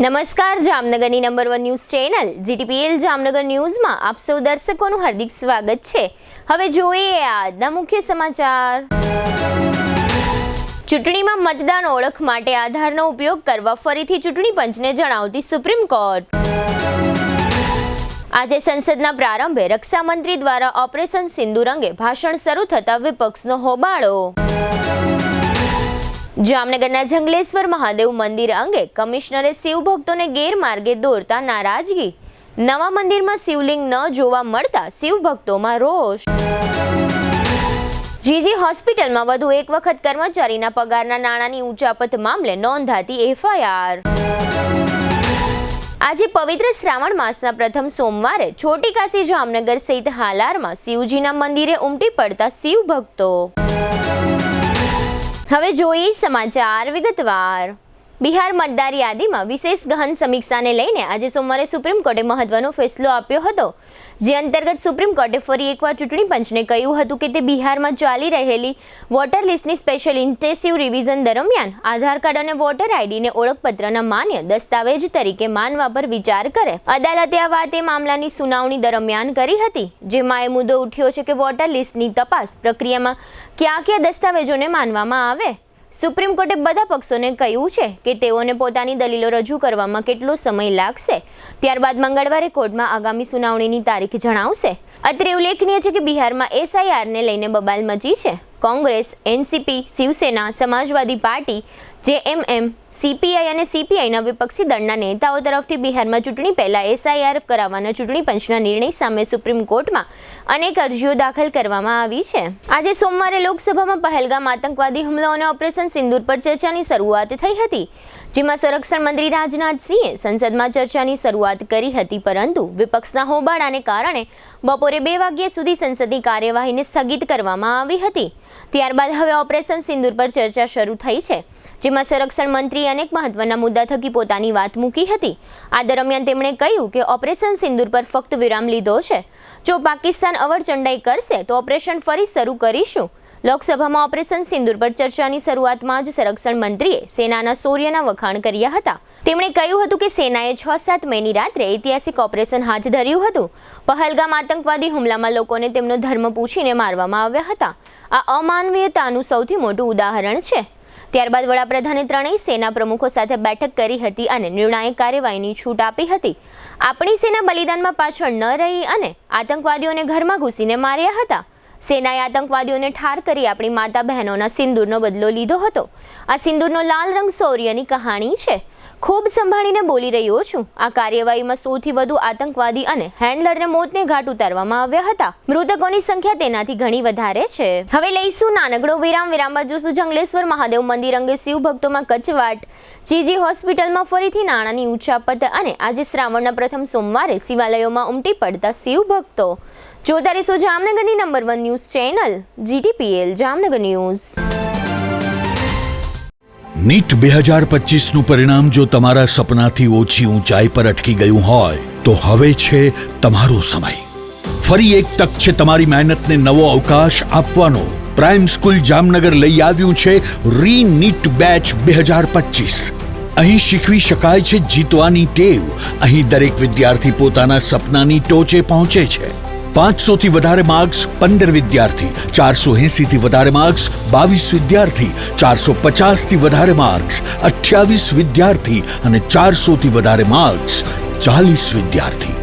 નમસ્કાર, જામનગરની number 1 news channel GTPL Jamnagar ન્યૂઝમાં આપ સૌ દર્શકોનું હાર્દિક સ્વાગત છે। હવે જોઈએ આજના મુખ્ય સમાચાર। ચૂંટણીમાં મતદાન ઓળખ માટે આધારનો ઉપયોગ કરવા ફરીથી ચૂંટણી પંચને જણાવતી સુપ્રીમ કોર્ટ। આજે સંસદના પ્રારંભે રક્ષામંત્રી દ્વારા ઓપરેશન સિંદૂર અંગે ભાષણ શરૂ થતા વિપક્ષનો હોબાળો। જામનગરના જંગલેશ્વર મહાદેવ મંદિર અંગે કમિશનરે શિવ ભક્તોને ગેરમાર્ગે દોરતા નારાજગી। નવા મંદિરમાં શિવલિંગ ન જોવા મળતા શિવ ભક્તોમાં રોષ। જીજી હોસ્પિટલમાં વધુ એક વખત કર્મચારીના પગારના નાણાંની ઉચાપત મામલે નોંધાતી FIR। આજે પવિત્ર શ્રાવણ માસના પ્રથમ સોમવારે છોટી કાશી જામનગર સહિત હાલારમાં શિવજીના મંદિરે ઉમટી પડતા શિવ ભક્તો। હવે જોઈએ સમાચાર વિગતવાર। બિહાર મતદાર યાદીમાં વિશેષ ગહન સમીક્ષાને લઈને આજે સોમવારે સુપ્રીમ કોર્ટે મહત્વનો ફેસલો આપ્યો હતો, જે અંતર્ગત સુપ્રીમ કોર્ટે ફરી એકવાર ચૂંટણી પંચને કહ્યું હતું કે તે બિહારમાં ચાલી રહેલી વોટર લિસ્ટની સ્પેશિયલ ઇન્ટેન્સિવ રિવિઝન દરમિયાન આધાર કાર્ડ અને વોટર આઈડીને ઓળખપત્રના માન્ય દસ્તાવેજ તરીકે માનવા પર વિચાર કરે। અદાલતે આ વાતે મામલાની સુનાવણી દરમિયાન કરી હતી, જેમાં એ મુદ્દો ઉઠ્યો છે કે વોટર લિસ્ટની તપાસ પ્રક્રિયામાં કયા દસ્તાવેજોને માનવામાં આવે। સુપ્રીમ કોર્ટે બધા પક્ષોને કહ્યું છે કે તેઓને પોતાની દલીલો રજૂ કરવામાં કેટલો સમય લાગશે, ત્યારબાદ મંગળવારે કોર્ટમાં આગામી સુનાવણીની તારીખ જણાવશે। અત્રે ઉલ્લેખનીય છે કે બિહારમાં SIRને લઈને બબાલ મચી છે। કોંગ્રેસ, NCP, શિવસેના, સમાજવાદી પાર્ટી, JMM, CPI અને CPIના વિપક્ષી દળના નેતાઓ તરફથી બિહારમાં ચૂંટણી પહેલા SIR કરાવવાના ચૂંટણી પંચના નિર્ણય સામે સુપ્રીમ કોર્ટમાં અનેક અરજીઓ દાખલ કરવામાં આવી છે। આજે સોમવારે લોકસભામાં પહેલગામ આતંકવાદી હુમલો અને ઓપરેશન સિંદૂર પર ચર્ચાની શરૂઆત થઈ હતી, જેમાં સંરક્ષણ મંત્રી રાજનાથસિંહે સંસદમાં ચર્ચાની શરૂઆત કરી હતી, પરંતુ વિપક્ષના હોબાળાને કારણે બપોરે 2 વાગ્યા સુધી સંસદની કાર્યવાહીને સ્થગિત કરવામાં આવી હતી। ત્યારબાદ હવે ઓપરેશન સિંદૂર પર ચર્ચા શરૂ થઈ છે, જેમાં સંરક્ષણ મંત્રીએ અનેક મહત્વના મુદ્દા થકી પોતાની વાત મૂકી હતી। આ દરમિયાન તેમણે કહ્યું કે ઓપરેશન સિંદૂર પર ફક્ત વિરામ લીધો છે, જો પાકિસ્તાન અવરચંડાઈ કરશે તો ઓપરેશન ફરી શરૂ કરીશું। લોકસભામાં ઓપરેશન સિંદૂર પર ચર્ચાની શરૂઆતમાં જ સંરક્ષણ મંત્રીએ સેનાના શૌર્યના વખાણ કર્યા હતા। તેમણે કહ્યું હતું કે સેનાએ 6-7 મેની રાત્રે ઐતિહાસિક ઓપરેશન હાથ ધર્યું હતું। પહેલગામ આતંકવાદી હુમલામાં લોકોને તેમનો ધર્મ પૂછીને મારવામાં આવ્યા હતા। આ અમાનવીયતાનું સૌથી મોટું ઉદાહરણ છે। ત્યારબાદ વડાપ્રધાને ત્રણેય સેના પ્રમુખો સાથે બેઠક કરી હતી અને નિર્ણાયક કાર્યવાહીની છૂટ આપી હતી। આપણી સેના બલિદાનમાં પાછળ ન રહી અને આતંકવાદીઓને ઘરમાં ઘૂસીને માર્યા હતા। સેનાએ આતંકવાદીઓને ઠાર કરી આપણી માતા બહેનોના સિંદૂરનો બદલો લીધો હતો। આ સિંદૂરનો લાલ રંગ શૌર્યની કહાણી છે। ખૂબ સંભાળીને બોલી રહ્યો છું। આ કાર્યવાહીમાં 100થી વધુ આતંકવાદી અને હેન્ડલરને મોતને ઘાટ ઉતારવામાં આવ્યા હતા। મૃતકોની સંખ્યા તેનાથી ઘણી વધારે છે। હવે લઈશું નાનકડો વિરામ બાદ જોશું જંગલેશ્વર મહાદેવ મંદિર અંગે શિવ ભક્તોમાં કચવાટ। જીજી હોસ્પિટલમાં ફરીથી નાણાંની ઉચાપત અને આજે શ્રાવણના પ્રથમ સોમવારે શિવાલયોમાં ઉમટી પડતા શિવ ભક્તો। જોતા રહેશો જામનગરની number 1 news channel GTPL Jamnagar news. NEET 2025નું પરિણામ જો તમારા સપનાથી ઓછી ઊંચાઈ પર અટકી ગયું હોય તો હવે છે તમારો સમય। ફરી એક તક છે તમારી મહેનતને નવો અવકાશ આપવાનો। પ્રાઇમ સ્કૂલ જામનગર લઈ આવ્યું છે રીનીટ બેચ 2025। અહીં શીખવી શકાય છે જીતવાની ટેવ। અહીં દરેક વિદ્યાર્થી પોતાના સપનાની ટોચે પહોંચે છે। 500થી વધારે માર્ક્સ 15 વિદ્યાર્થી, 480થી વધારે માર્ક્સ 22 વિદ્યાર્થી, 450થી વધારે માર્ક્સ 28 વિદ્યાર્થી અને 400થી વધારે માર્ક્સ 40 વિદ્યાર્થી।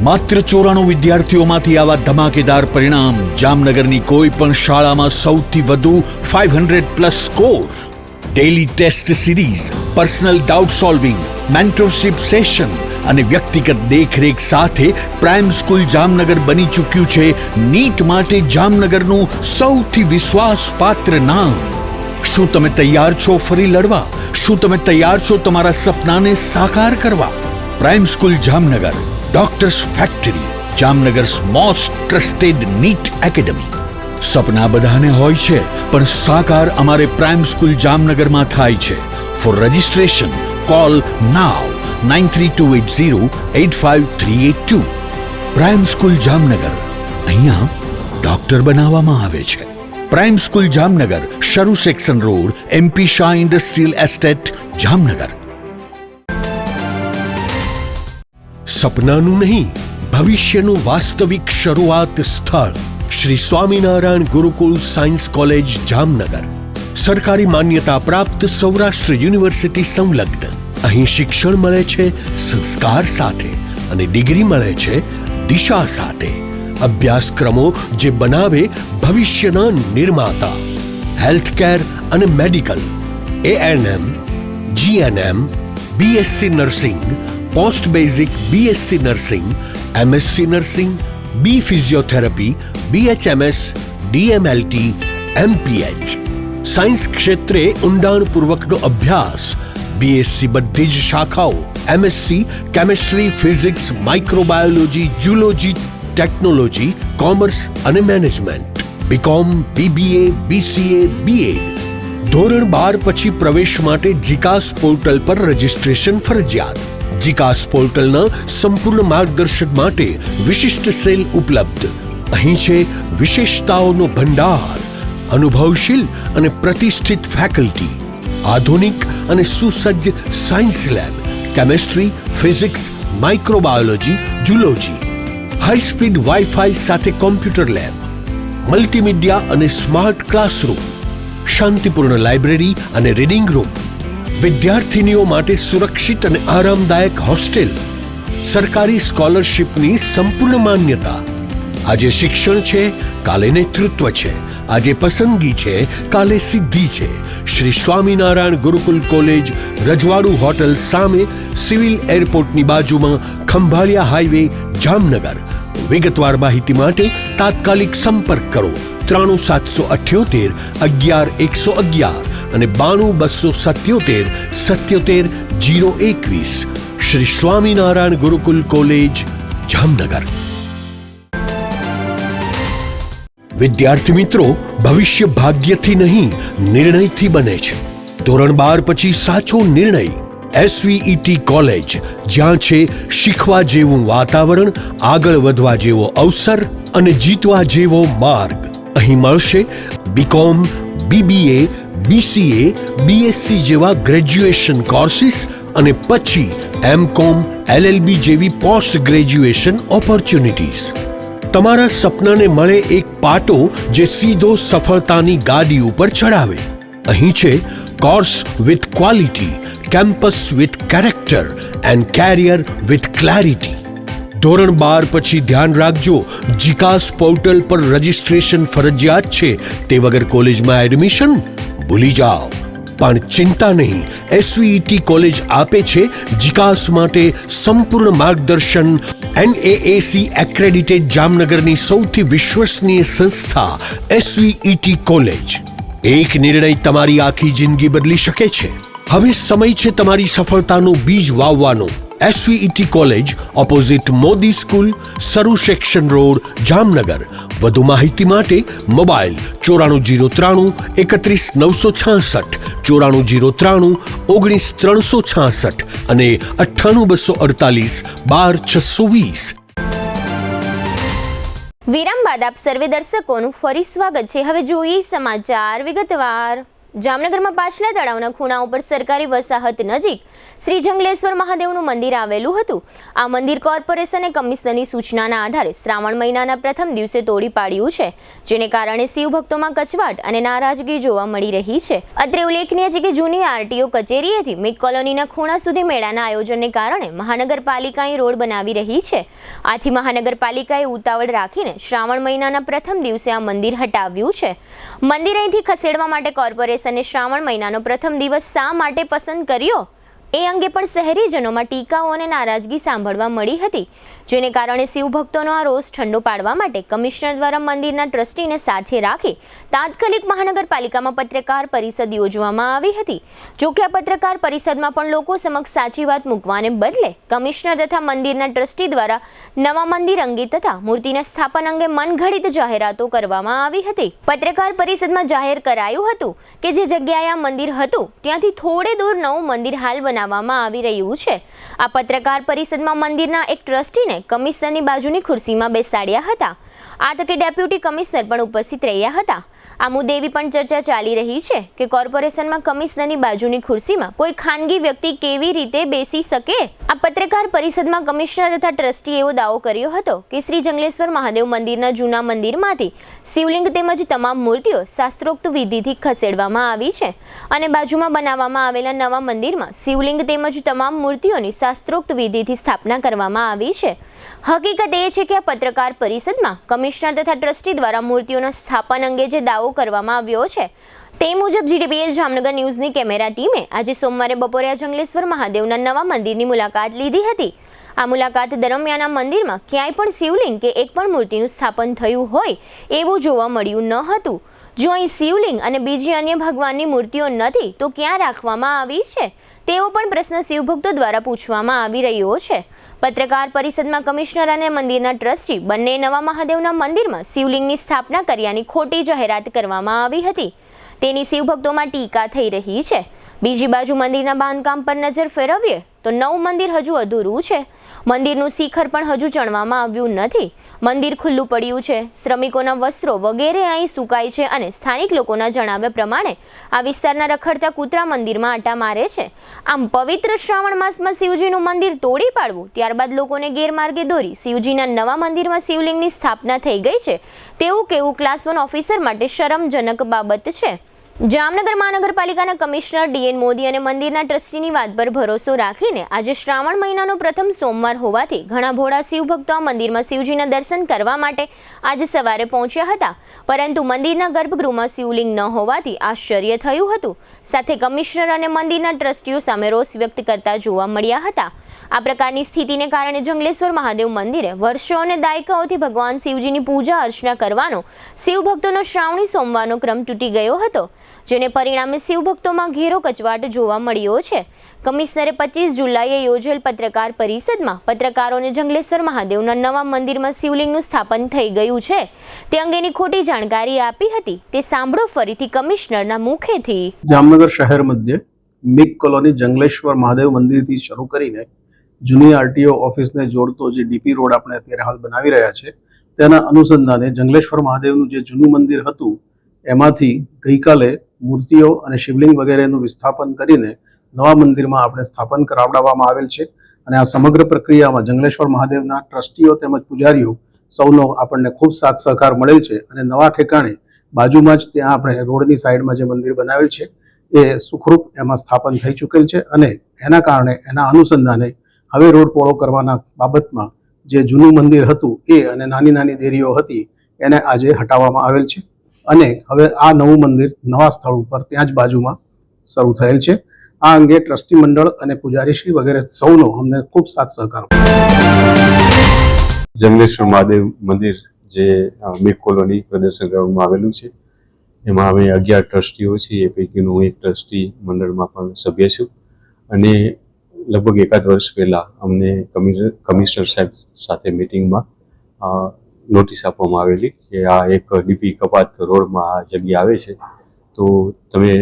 માત્ર 94 વિદ્યાર્થીઓમાંથી આવા ધમાકેદાર પરિણામ। જામનગરની કોઈ પણ શાળામાં સૌથી વધુ 500+ score. Daily test series, personal doubt solving, mentorship session અને વ્યક્તિગત દેખરેખ સાથે પ્રાઇમ સ્કૂલ જામનગર બની ચૂક્યું છે નીટ માટે જામનગરનું સૌથી વિશ્વાસપાત્ર નામ। શું તમે તૈયાર છો ફરી લડવા? શું તમે તૈયાર છો તમારા સપનાને સાકાર કરવા? Prime school Jamnagar, doctors factory, Jamnagar's most trusted NEET academy. સપના બધાને હોય છે, પણ સાકાર અમારે પ્રાઇમ સ્કૂલ જામનગરમાં થાય છે। For registration call now 9328085382। Prime school Jamnagar, અહીંયા ડોક્ટર બનાવવામાં આવે છે। Prime school Jamnagar, Saru section road, MP Shah industrial estate, Jamnagar. સપનાનું નહીં, ભવિષ્યનું વાસ્તવિક શરૂઆત સ્થળ શ્રી સ્વામિનારાયણ ગુરુકુલ સાયન્સ કોલેજ જામનગર. સરકારી માન્યતા પ્રાપ્ત સૌરાષ્ટ્ર યુનિવર્સિટી સંલગ્ન. અહીં શિક્ષણ મળે છે સંસ્કાર સાથે અને ડિગ્રી મળે છે દિશા સાથે. અભ્યાસક્રમો જે બનાવે ભવિષ્યના નિર્માતા. હેલ્થકેર અને medical, ANM, GNM, BSc nursing, post basic BSc nursing, MSc nursing, B physiotherapy, BHMS, DMLT, MPH. Science ક્ષેત્રે ઊંડાણપૂર્વકનો અભ્યાસ. BSc બધી જ શાખાઓ, MSc chemistry, physics, microbiology, zoology, technology, commerce અને management. BCom, BBA, BCA, BEd. ધોરણ 12 પછી પ્રવેશ માટે જીકાસ પોર્ટલ પર રજીસ્ટ્રેશન ફરજિયાત. જીકાસ પોર્ટલના સંપૂર્ણ માર્ગદર્શન માટે વિશિષ્ટ સેલ ઉપલબ્ધ. અહીં છે વિશેષતાઓનો ભંડાર, અનુભવશીલ અને પ્રતિષ્ઠિત ફેકલ્ટી, આધુનિક અને સુસજ્જ science lab, chemistry, physics, microbiology, zoology, high speed wifi સાથે કોમ્પ્યુટર લેબ, મલ્ટીમીડિયા અને સ્માર્ટ ક્લાસરૂમ, શાંતિપૂર્ણ લાઇબ્રેરી અને રીડિંગ રૂમ, વિદ્યાર્થીનીઓ માટે સુરક્ષિત અને આરામદાયક હોસ્ટેલ, સરકારી સ્કોલરશિપની સંપૂર્ણ માન્યતા. આજે શિક્ષણ છે, કાલે નેતૃત્વ છે. આજે પસંદગી છે, કાલે સિદ્ધિ છે. શ્રી સ્વામિનારાયણ ગુરુકુલ કોલેજ, રજવાડુ હોટલ સામે, સિવિલ એરપોર્ટની બાજુમાં, ખંભાળિયા હાઈવે, જામનગર. વિગતવાર માહિતી માટે તાત્કાલિક સંપર્ક કરો 93778 11111 અને 92277 77 021. શ્રી સ્વામિનારાયણ ગુરુકુલ કોલેજ, જામનગર. વિદ્યાર્થી મિત્રો, ભવિષ્ય ભાગ્યથી નહીં, નિર્ણયથી બને છે. ધોરણ 12 પછી સાચો નિર્ણય. SVET કોલેજ, જ્યાં છે શીખવા જેવું વાતાવરણ, આગળ વધવા જેવો અવસર અને જીતવા જેવો માર્ગ. અહીં મળશે BCom, BBA, BCA, BSc જેવા ગ્રેજ્યુએશન કોર્સિસ અને પછી MCom, LLB જેવી પોસ્ટ ગ્રેજ્યુએશન ઓપોર્ચ્યુનિટીઝ. તમારા સપનાને મળે એક પાટો જે સીધો સફળતાની ગાડી ઉપર ચડાવે. અહીં છે course with quality, campus with character and carrier with clarity. ધોરણ 12 પછી ધ્યાન રાખજો, જીકાસ પોર્ટલ પર રજીસ્ટ્રેશન ફરજિયાત છે. તે વગર કોલેજમાં એડમિશન ભૂલી જાઓ. પણ ચિંતા નહીં, SVET કોલેજ આપે છે જીકાસ માટે સંપૂર્ણ માર્ગદર્શન. NAAC એક્રેડિટેડ જામનગરની સૌથી વિશ્વસનીય સંસ્થા SVET કોલેજ. એક નિર્ણય તમારી આખી જિંદગી બદલી શકે છે. હવે સમય છે તમારી સફળતાનું બીજ વાવવાનો. SVET college, opposite Modi school, Saru section road, Jamnagar. વધુ માહિતી માટે મોબાઈલ 94093 31966, 94093 19366 અને 98248 12620. વિરામ બાદ આપ સર્વે દર્શકોનું ફરી સ્વાગત છે. હવે જોઈએ સમાચાર વિગતવાર. જામનગરમાં પાછલા તળાવના ખૂણા ઉપર સરકારી વસાહત નજીક શ્રી જંગલેશ્વર મહાદેવનું મંદિર આવેલું હતું. આ મંદિર કોર્પોરેશને કમિશનરની સૂચનાના આધારે શ્રાવણ મહિનાના પ્રથમ દિવસે તોડી પાડ્યું છે, જેને કારણે શિવ ભક્તોમાં કચવાટ અને નારાજગી જોવા મળી રહી છે. અત્રે ઉલ્લેખનીય છે કે જૂની RTO કચેરીએથી મિક કોલોનીના ખૂણા સુધી મેળાના આયોજનને કારણે મહાનગરપાલિકાએ રોડ બનાવી રહી છે. આથી મહાનગરપાલિકાએ ઉતાવળ રાખીને શ્રાવણ મહિનાના પ્રથમ દિવસે આ મંદિર હટાવ્યું છે. મંદિર અહીંથી ખસેડવા માટે કોર્પોરેશને શ્રાવણ મહિનાનો પ્રથમ દિવસ શા માટે પસંદ કર્યો એ અંગે પણ શહેરીજનોમાં ટીકાઓ અને નારાજગી સાંભળવા મળી હતી, જેને કારણે શિવ ભક્તોનો આ રોષ ઠંડો પાડવા માટે કમિશનર દ્વારા મંદિરના ટ્રસ્ટીને સાથે રાખી તાત્કાલિક મહાનગરપાલિકામાં પત્રકાર પરિષદ યોજવામાં આવી હતી. જો કે આ પત્રકાર પરિષદમાં પણ લોકો સમક્ષ સાચી વાત મૂકવાને બદલે કમિશનર તથા મંદિરના ટ્રસ્ટી દ્વારા નવા મંદિર અંગે તથા મૂર્તિના સ્થાપન અંગે મનઘડિત જાહેરાતો કરવામાં આવી હતી. પત્રકાર પરિષદમાં જાહેર કરાયું હતું કે જે જગ્યાએ આ મંદિર હતું ત્યાંથી થોડે દૂર નવું મંદિર હાલ બનાવવામાં બનાવવામાં આવી રહ્યું છે. આ પત્રકાર પરિષદમાં મંદિરના એક ટ્રસ્ટીને કમિશનરની બાજુની ખુરશીમાં બેસાડ્યા હતા. આ તકે ડેપ્યુટી કમિશનર પણ ઉપસ્થિત રહ્યા હતા. આ મુદ્દે એવી પણ ચર્ચા ચાલી રહી છે કે કોર્પોરેશનમાં કમિશનરની બાજુની ખુરશીમાં કોઈ ખાનગી વ્યક્તિ કેવી રીતે બેસી શકે. આ પત્રકાર પરિષદમાં કમિશનર તથા ટ્રસ્ટીએ એવો દાવો કર્યો હતો કે શ્રી જંગલેશ્વર મહાદેવ મંદિરના જૂના મંદિરમાંથી શિવલિંગ તેમજ તમામ મૂર્તિઓ શાસ્ત્રોક્ત વિધિથી ખસેડવામાં આવી છે અને બાજુમાં બનાવવામાં આવેલા નવા મંદિરમાં શિવલિંગ તેમજ તમામ મૂર્તિઓની શાસ્ત્રોક્ત વિધિથી સ્થાપના કરવામાં આવી છે. હકીકત એ છે કે આ પત્રકાર પરિષદમાં કમિશનર તથા ટ્રસ્ટી દ્વારા મૂર્તિઓના સ્થાપન અંગે જે દાવો કરવામાં આવ્યો છે તે મુજબ GTPL જામનગર ન્યૂઝની કેમેરા ટીમે આજે સોમવારે બપોરે આ જંગલેશ્વર મહાદેવના નવા મંદિરની મુલાકાત લીધી હતી. આ મુલાકાત દરમિયાન આ મંદિરમાં ક્યાંય પણ શિવલિંગ કે એક પણ મૂર્તિનું સ્થાપન થયું હોય એવું જોવા મળ્યું ન હતું. જો અહીં શિવલિંગ અને બીજી અન્ય ભગવાનની મૂર્તિઓ નથી તો ક્યાં રાખવામાં આવી છે તેવો પણ પ્રશ્ન શિવભક્તો દ્વારા પૂછવામાં આવી રહ્યો છે. પત્રકાર પરિષદમાં કમિશનર અને મંદિરના ટ્રસ્ટી બંને નવા મહાદેવના મંદિરમાં શિવલિંગની સ્થાપના કર્યાની ખોટી જાહેરાત કરવામાં આવી હતી. તેની શિવભક્તોમાં ટીકા થઈ રહી છે. બીજી બાજુ મંદિરના બાંધકામ પર નજર ફેરવીએ તો નવું મંદિર હજુ અધૂરું છે. મંદિરનું શિખર પણ હજુ ચણવામાં આવ્યું નથી. મંદિર ખુલ્લું પડ્યું છે. શ્રમિકોના વસ્ત્રો વગેરે અહીં સુકાય છે અને સ્થાનિક લોકોના જણાવ્યા પ્રમાણે આ વિસ્તારના રખડતા કૂતરા મંદિરમાં આટા મારે છે. આમ પવિત્ર શ્રાવણ માસમાં શિવજીનું મંદિર તોડી પાડવું, ત્યારબાદ લોકોને ગેરમાર્ગે દોરી શિવજીના નવા મંદિરમાં શિવલિંગની સ્થાપના થઈ ગઈ છે તેવું કહેવું ક્લાસ 1 ઓફિસર માટે શરમજનક બાબત છે. જામનગર મહાનગરપાલિકાના કમિશનર DN મોદી અને મંદિરના ટ્રસ્ટીની વાત પર ભરોસો રાખીને આજે શ્રાવણ મહિનાનો પ્રથમ સોમવાર હોવાથી ઘણા ભોળા શિવભક્તો આ મંદિરમાં શિવજીના દર્શન કરવા માટે આજે સવારે પહોંચ્યા હતા. પરંતુ મંદિરના ગર્ભગૃહમાં શિવલિંગ ન હોવાથી આશ્ચર્ય થયું હતું. સાથે કમિશનર અને મંદિરના ટ્રસ્ટીઓ સામે રોષ વ્યક્ત કરતા જોવા મળ્યા હતા. આ પ્રકારની સ્થિતિને કારણે જંગલેશ્વર મહાદેવ મંદિરે વર્ષો અને દાયકાઓથી ભગવાન શિવજીની પૂજા અર્ચના કરવાનો શિવભક્તોનો શ્રાવણી સોમવારનો ક્રમ તૂટી ગયો હતો, જેને પરિણામે શિવભક્તોમાં ઘેરો કચવાટ જોવા મળ્યો છે. કમિશનરે 25 જુલાઈએ યોજેલ પત્રકાર પરિષદમાં પત્રકારોને જંગલેશ્વર મહાદેવના નવા મંદિરમાં શિવલિંગનું સ્થાપન થઈ ગયું છે તે અંગેની ખોટી જાણકારી આપી હતી. તે સાંભળો ફરીથી કમિશનરના મુખેથી. જામનગર શહેર મધ્ય મિક કોલોની જંગલેશ્વર મહાદેવ મંદિરથી શરૂ કરીને જૂની RTO ઓફિસને જોડતો જે DP રોડ આપણે અત્યારે હાલ બનાવી રહ્યા છે તેના અનુસંધાને જંગલેશ્વર મહાદેવનું જે જૂનું મંદિર હતું એમાંથી ગઈકાલે મૂર્તિઓ અને શિવલિંગ વગેરેનું વિસ્થાપન કરીને નવા મંદિરમાં આપણે સ્થાપન કરાવડાવવામાં આવેલ છે. અને આ સમગ્ર પ્રક્રિયામાં જંગલેશ્વર મહાદેવના ટ્રસ્ટીઓ તેમજ પૂજારીઓ સૌનો આપણને ખૂબ સાથ સહકાર મળેલ છે. અને નવા ઠેકાણે બાજુમાં જ ત્યાં આપણે રોડની સાઈડમાં જે મંદિર બનાવેલ છે એ સુખરૂપ એમાં સ્થાપન થઈ ચૂકેલ છે. અને એના કારણે એના અનુસંધાને હવે રોડ પહોળો કરવાના બાબતમાં જે જૂનું મંદિર હતું એ અને નાની નાની દેરીઓ હતી એને આજે હટાવવામાં આવેલ છે. અને હવે આ નવું મંદિર નવા સ્થળ ઉપર ત્યાં જ બાજુમાં શરૂ થયેલ છે. આ અંગે ટ્રસ્ટી મંડળ અને પૂજારીશ્રી વગેરે સૌનો અમને ખૂબ સાથ સહકાર. જંગલેશ્વર મહાદેવ મંદિર જે મિક કોલોની પ્રદર્શન ગ્રાઉન્ડમાં આવેલું છે એમાં અમે 11 ટ્રસ્ટીઓ છીએ. એ પૈકીનું હું એક ટ્રસ્ટી મંડળમાં પણ સભ્ય છું. અને લગભગ એકાદ વર્ષ પહેલાં અમને કમિશનર સાહેબ સાથે મિટિંગમાં નોટિસ આપવામાં આવેલી કે આ એક DP કપાત રોડમાં આ જગ્યા આવે છે તો તમે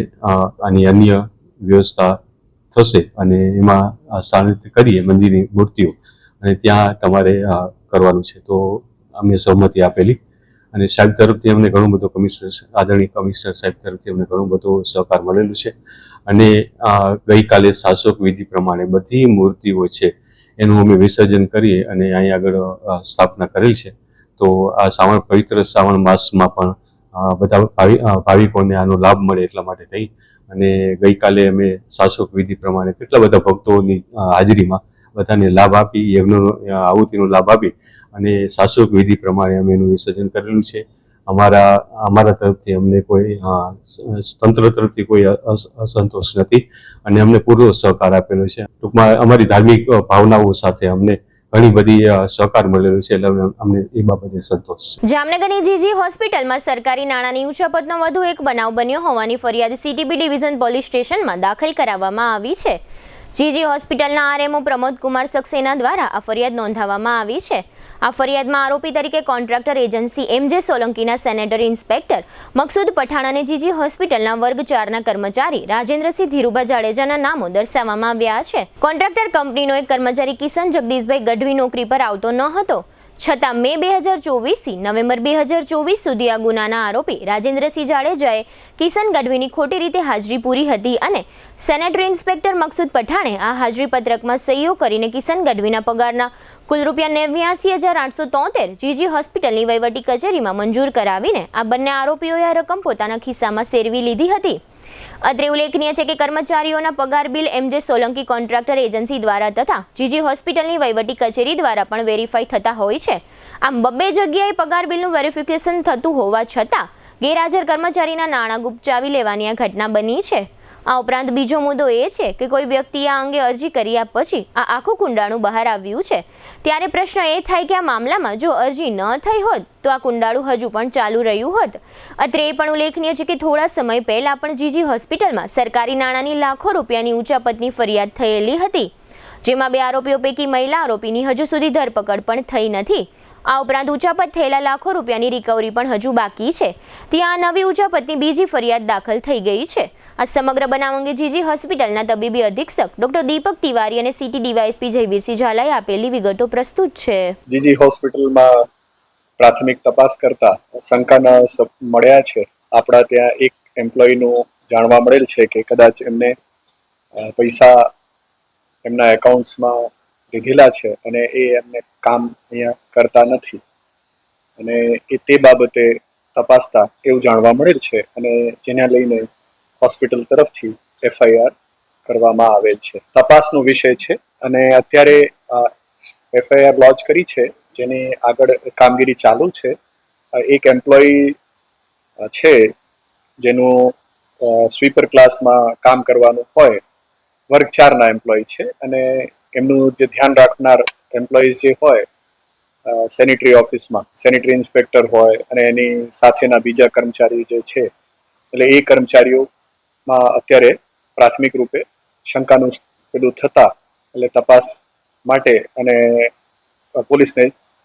આની અન્ય વ્યવસ્થા થશે અને એમાં સ્થાનિત કરીએ મંદિરની મૂર્તિઓ અને ત્યાં તમારે કરવાનું છે. તો અમે સહમતિ આપેલી અને સાહેબ તરફથી અમને ઘણું બધું આદરણીય કમિશનર સાહેબ તરફથી અમને ઘણું બધું સહકાર મળેલું છે. અને ગઈકાલે શાસક વિધિ પ્રમાણે બધી મૂર્તિઓ છે એનું અમે વિસર્જન કરીએ અને અહીં આગળ સ્થાપના કરેલ છે. તો આ પવિત્ર શ્રાવણ માસમાં પણ બધા ભાવિકોને આનો લાભ મળે એટલા માટે થઈ અને ગઈકાલે અમે શાસક વિધિ પ્રમાણે કેટલા બધા ભક્તોની હાજરીમાં બધાને લાભ આપી, યજ્ઞનો આહુતિનો લાભ આપી અને શાસક વિધિ પ્રમાણે અમે એનું વિસર્જન કરેલું છે. અમારા તરફથી અમને કોઈ તંત્ર તરફથી કોઈ અસંતોષ નથી અને અમને પૂરો સહકાર આપેલો છે. ટૂંકમાં અમારી ધાર્મિક ભાવનાઓ સાથે અમને ઘણી બધી સહકાર મળેલો છે એટલે અમને એ બાબતે સંતોષ. જામનગરની GG હોસ્પિટલમાં સરકારી નાણાંની ઉચાપતનો વધુ એક બનાવ બન્યો હોવાની ફરિયાદ CTB ડિવિઝન પોલીસ સ્ટેશનમાં દાખલ કરાવવામાં આવી છે. જીજી હોસ્પિટલના આરએમઓ પ્રમોદ કુમાર સક્સેના દ્વારા આ ફરિયાદ નોંધાવવામાં આવી છે. આ ફરિયાદમાં આરોપી તરીકે કોન્ટ્રાક્ટર એજન્સી MJ સોલંકીના સેનેટરી ઇન્સ્પેક્ટર મકસૂદ પઠાણ અને જીજી હોસ્પિટલના વર્ગ 4ના કર્મચારી રાજેન્દ્રસિંહ ધીરુભા જાડેજાના નામો દર્શાવવામાં આવ્યા છે. કોન્ટ્રાક્ટર કંપનીનો એક કર્મચારી કિશન જગદીશભાઈ ગઢવી નોકરી પર આવતો ન હતો, છતાં મે 2024થી નવેમ્બર 2024 સુધી આ ગુનાના આરોપી રાજેન્દ્રસિંહ જાડેજાએ કિશન ગઢવીની ખોટી રીતે હાજરી પૂરી હતી અને સેનેટરી ઇન્સ્પેક્ટર મકસૂદ પઠાણે આ હાજરી પત્રકમાં સહીઓ કરીને કિશન ગઢવીના પગારના કુલ ₹89,873 જીજી હોસ્પિટલની વહીવટી કચેરીમાં મંજૂર કરાવીને આ બંને આરોપીઓએ આ રકમ પોતાના ખિસ્સામાં સેરવી લીધી હતી. અત્રે ઉલ્લેખનીય છે કે કર્મચારીઓના પગાર bill MJ Solanki contractor agency દ્વારા તથા જીજી હોસ્પિટલની વહીવટી કચેરી દ્વારા પણ વેરીફાઈ થતા હોય છે. આમ બબ્બે જગ્યાએ પગાર બિલનું વેરિફિકેશન થતું હોવા છતાં ગેરહાજર કર્મચારીના નાણાં ગુપચાવી લેવાની આ ઘટના બની છે. આ ઉપરાંત બીજો મુદ્દો એ છે કે કોઈ વ્યક્તિએ આ અંગે અરજી કર્યા પછી આ આખું કુંડાળું બહાર આવ્યું છે. ત્યારે પ્રશ્ન એ થાય કે આ મામલામાં જો અરજી ન થઈ હોત તો આ કુંડાળું હજુ પણ ચાલુ રહ્યું હોત. અત્રે એ પણ ઉલ્લેખનીય છે કે થોડા સમય પહેલા પણ જીજી હોસ્પિટલમાં સરકારી નાણાંની લાખો રૂપિયાની ઉચાપતની ફરિયાદ થયેલી હતી, જેમાં 2 આરોપીઓ પૈકી મહિલા આરોપીની હજુ સુધી ધરપકડ પણ થઈ નથી. આ ઉપરાંત ઉચાપત થયેલા લાખો રૂપિયાની રિકવરી પણ હજુ બાકી છે. ત્યાં નવી ઉચાપતની બીજી ફરિયાદ દાખલ થઈ ગઈ છે. આ સમગ્ર બનાવ અંગે જીજી હોસ્પિટલના તબીબી અધિક્ષક ડોક્ટર દીપક તિવારી અને સિટી ડીવાયએસપી જયવીરસિંહ ઝાલાએ આપેલી વિગતો પ્રસ્તુત છે. જીજી હોસ્પિટલમાં પ્રાથમિક તપાસ કરતા શંકાના મળ્યા છે. આપણા ત્યાં એક એમ્પ્લોયનું જાણવા મળેલ છે કે કદાચ એમને પૈસા એમના એકાઉન્ટ્સમાં લીધેલા છે અને એ એમને કામ અહીંયા કરતા નથી અને તે બાબતે તપાસતા એવું જાણવા મળેલ છે અને જેને લઈને હોસ્પિટલ તરફથી FIR કરવામાં આવેલ છે. તપાસનો વિષય છે અને અત્યારે FIR લોન્ચ કરી છે, જેની આગળ કામગીરી ચાલુ છે. એક એમ્પ્લોય છે જેનું સ્વીપર ક્લાસમાં કામ કરવાનું હોય, વર્ગ 4ના એમ્પ્લોય છે અને એમનું જે ધ્યાન રાખનાર એમ્પ્લોઈઝ જે હોય સેનિટરી ઓફિસમાં સેનિટરી ઇન્સ્પેક્ટર હોય અને એની સાથેના બીજા કર્મચારી જે છે, એટલે એ કર્મચારીઓમાં અત્યારે પ્રાથમિક રૂપે શંકાનું પેલું થતા એટલે તપાસ માટે અને પોલીસને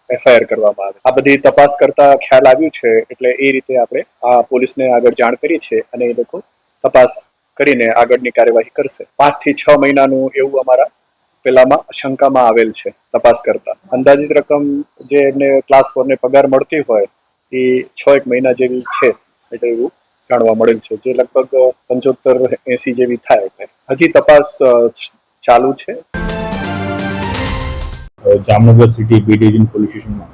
FIR કરવામાં આવે. આ બધી તપાસ કરતા ખ્યાલ આવ્યું છે એટલે એ રીતે આપણે આ પોલીસને આગળ જાણ કરી છે અને એ લોકો તપાસ કરીને આગળની કાર્યવાહી કરશે. 5 થી 6 મહિનાનું એવું અમારા પેલામાં શંકામાં આવેલ છે તપાસ કરતા. અંદાજિત રકમ જે એમને ક્લાસ 4 ને પગાર મળતી હોય એ 6-1 મહિના જેવી છે એટલે એવું જાણવા મળેલ છે, જે લગભગ 75-80 જેવી થાય. હજી તપાસ ચાલુ છે. Jamnagar city B division police સ્ટેશનમાં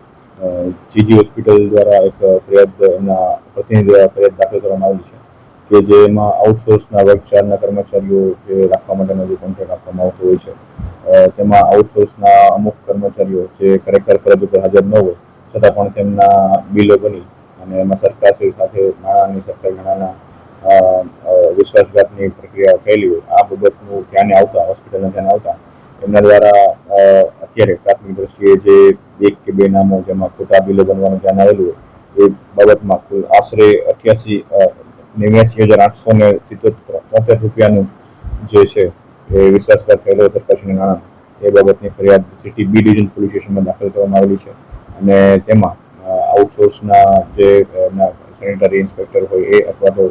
જીજી હોસ્પિટલ દ્વારા એક ફરિયાદના પ્રતિનિધિ દ્વારા ફરિયાદ દાખલ કરવામાં આવી છે કે જેમાં આઉટસોર્સના વર્ગ 4ના કર્મચારીઓ જે રાખવા માટેનો જે કોન્ટ્રાક્ટ આપવામાં આવતો હોય છે, તેમાં આઉટસોર્સના અમુક કર્મચારીઓ જે ખરેખર ફરજ ઉપર હાજર ન હોય છતાં પણ તેમના બિલો બની અને એમાં સરકારશ્રી સાથે સરકારી નાણાંના વિશ્વાસઘાતની પ્રક્રિયા થયેલી હોય, આ બાબતનું ધ્યાને આવતા હોસ્પિટલના ધ્યાને આવતા એમના દ્વારા અત્યારે પ્રાથમિક દ્રષ્ટિએ જે 1 કે 2 નામો જેમાં ખોટા બિલો બનવાનું ધ્યાન આવેલું હોય એ બાબતમાં કુલ આશરે 89,873 રૂપિયાનું જે છે એ વિશ્વાસઘાત થયેલો સરકારશ્રીના નાણાં, એ બાબતની ફરિયાદ સિટી બી ડિવિઝન પોલીસ સ્ટેશનમાં દાખલ કરવામાં આવેલી છે અને તેમાં આઉટસોર્સના જે સેનિટરી ઇન્સ્પેક્ટર હોય એ અથવા તો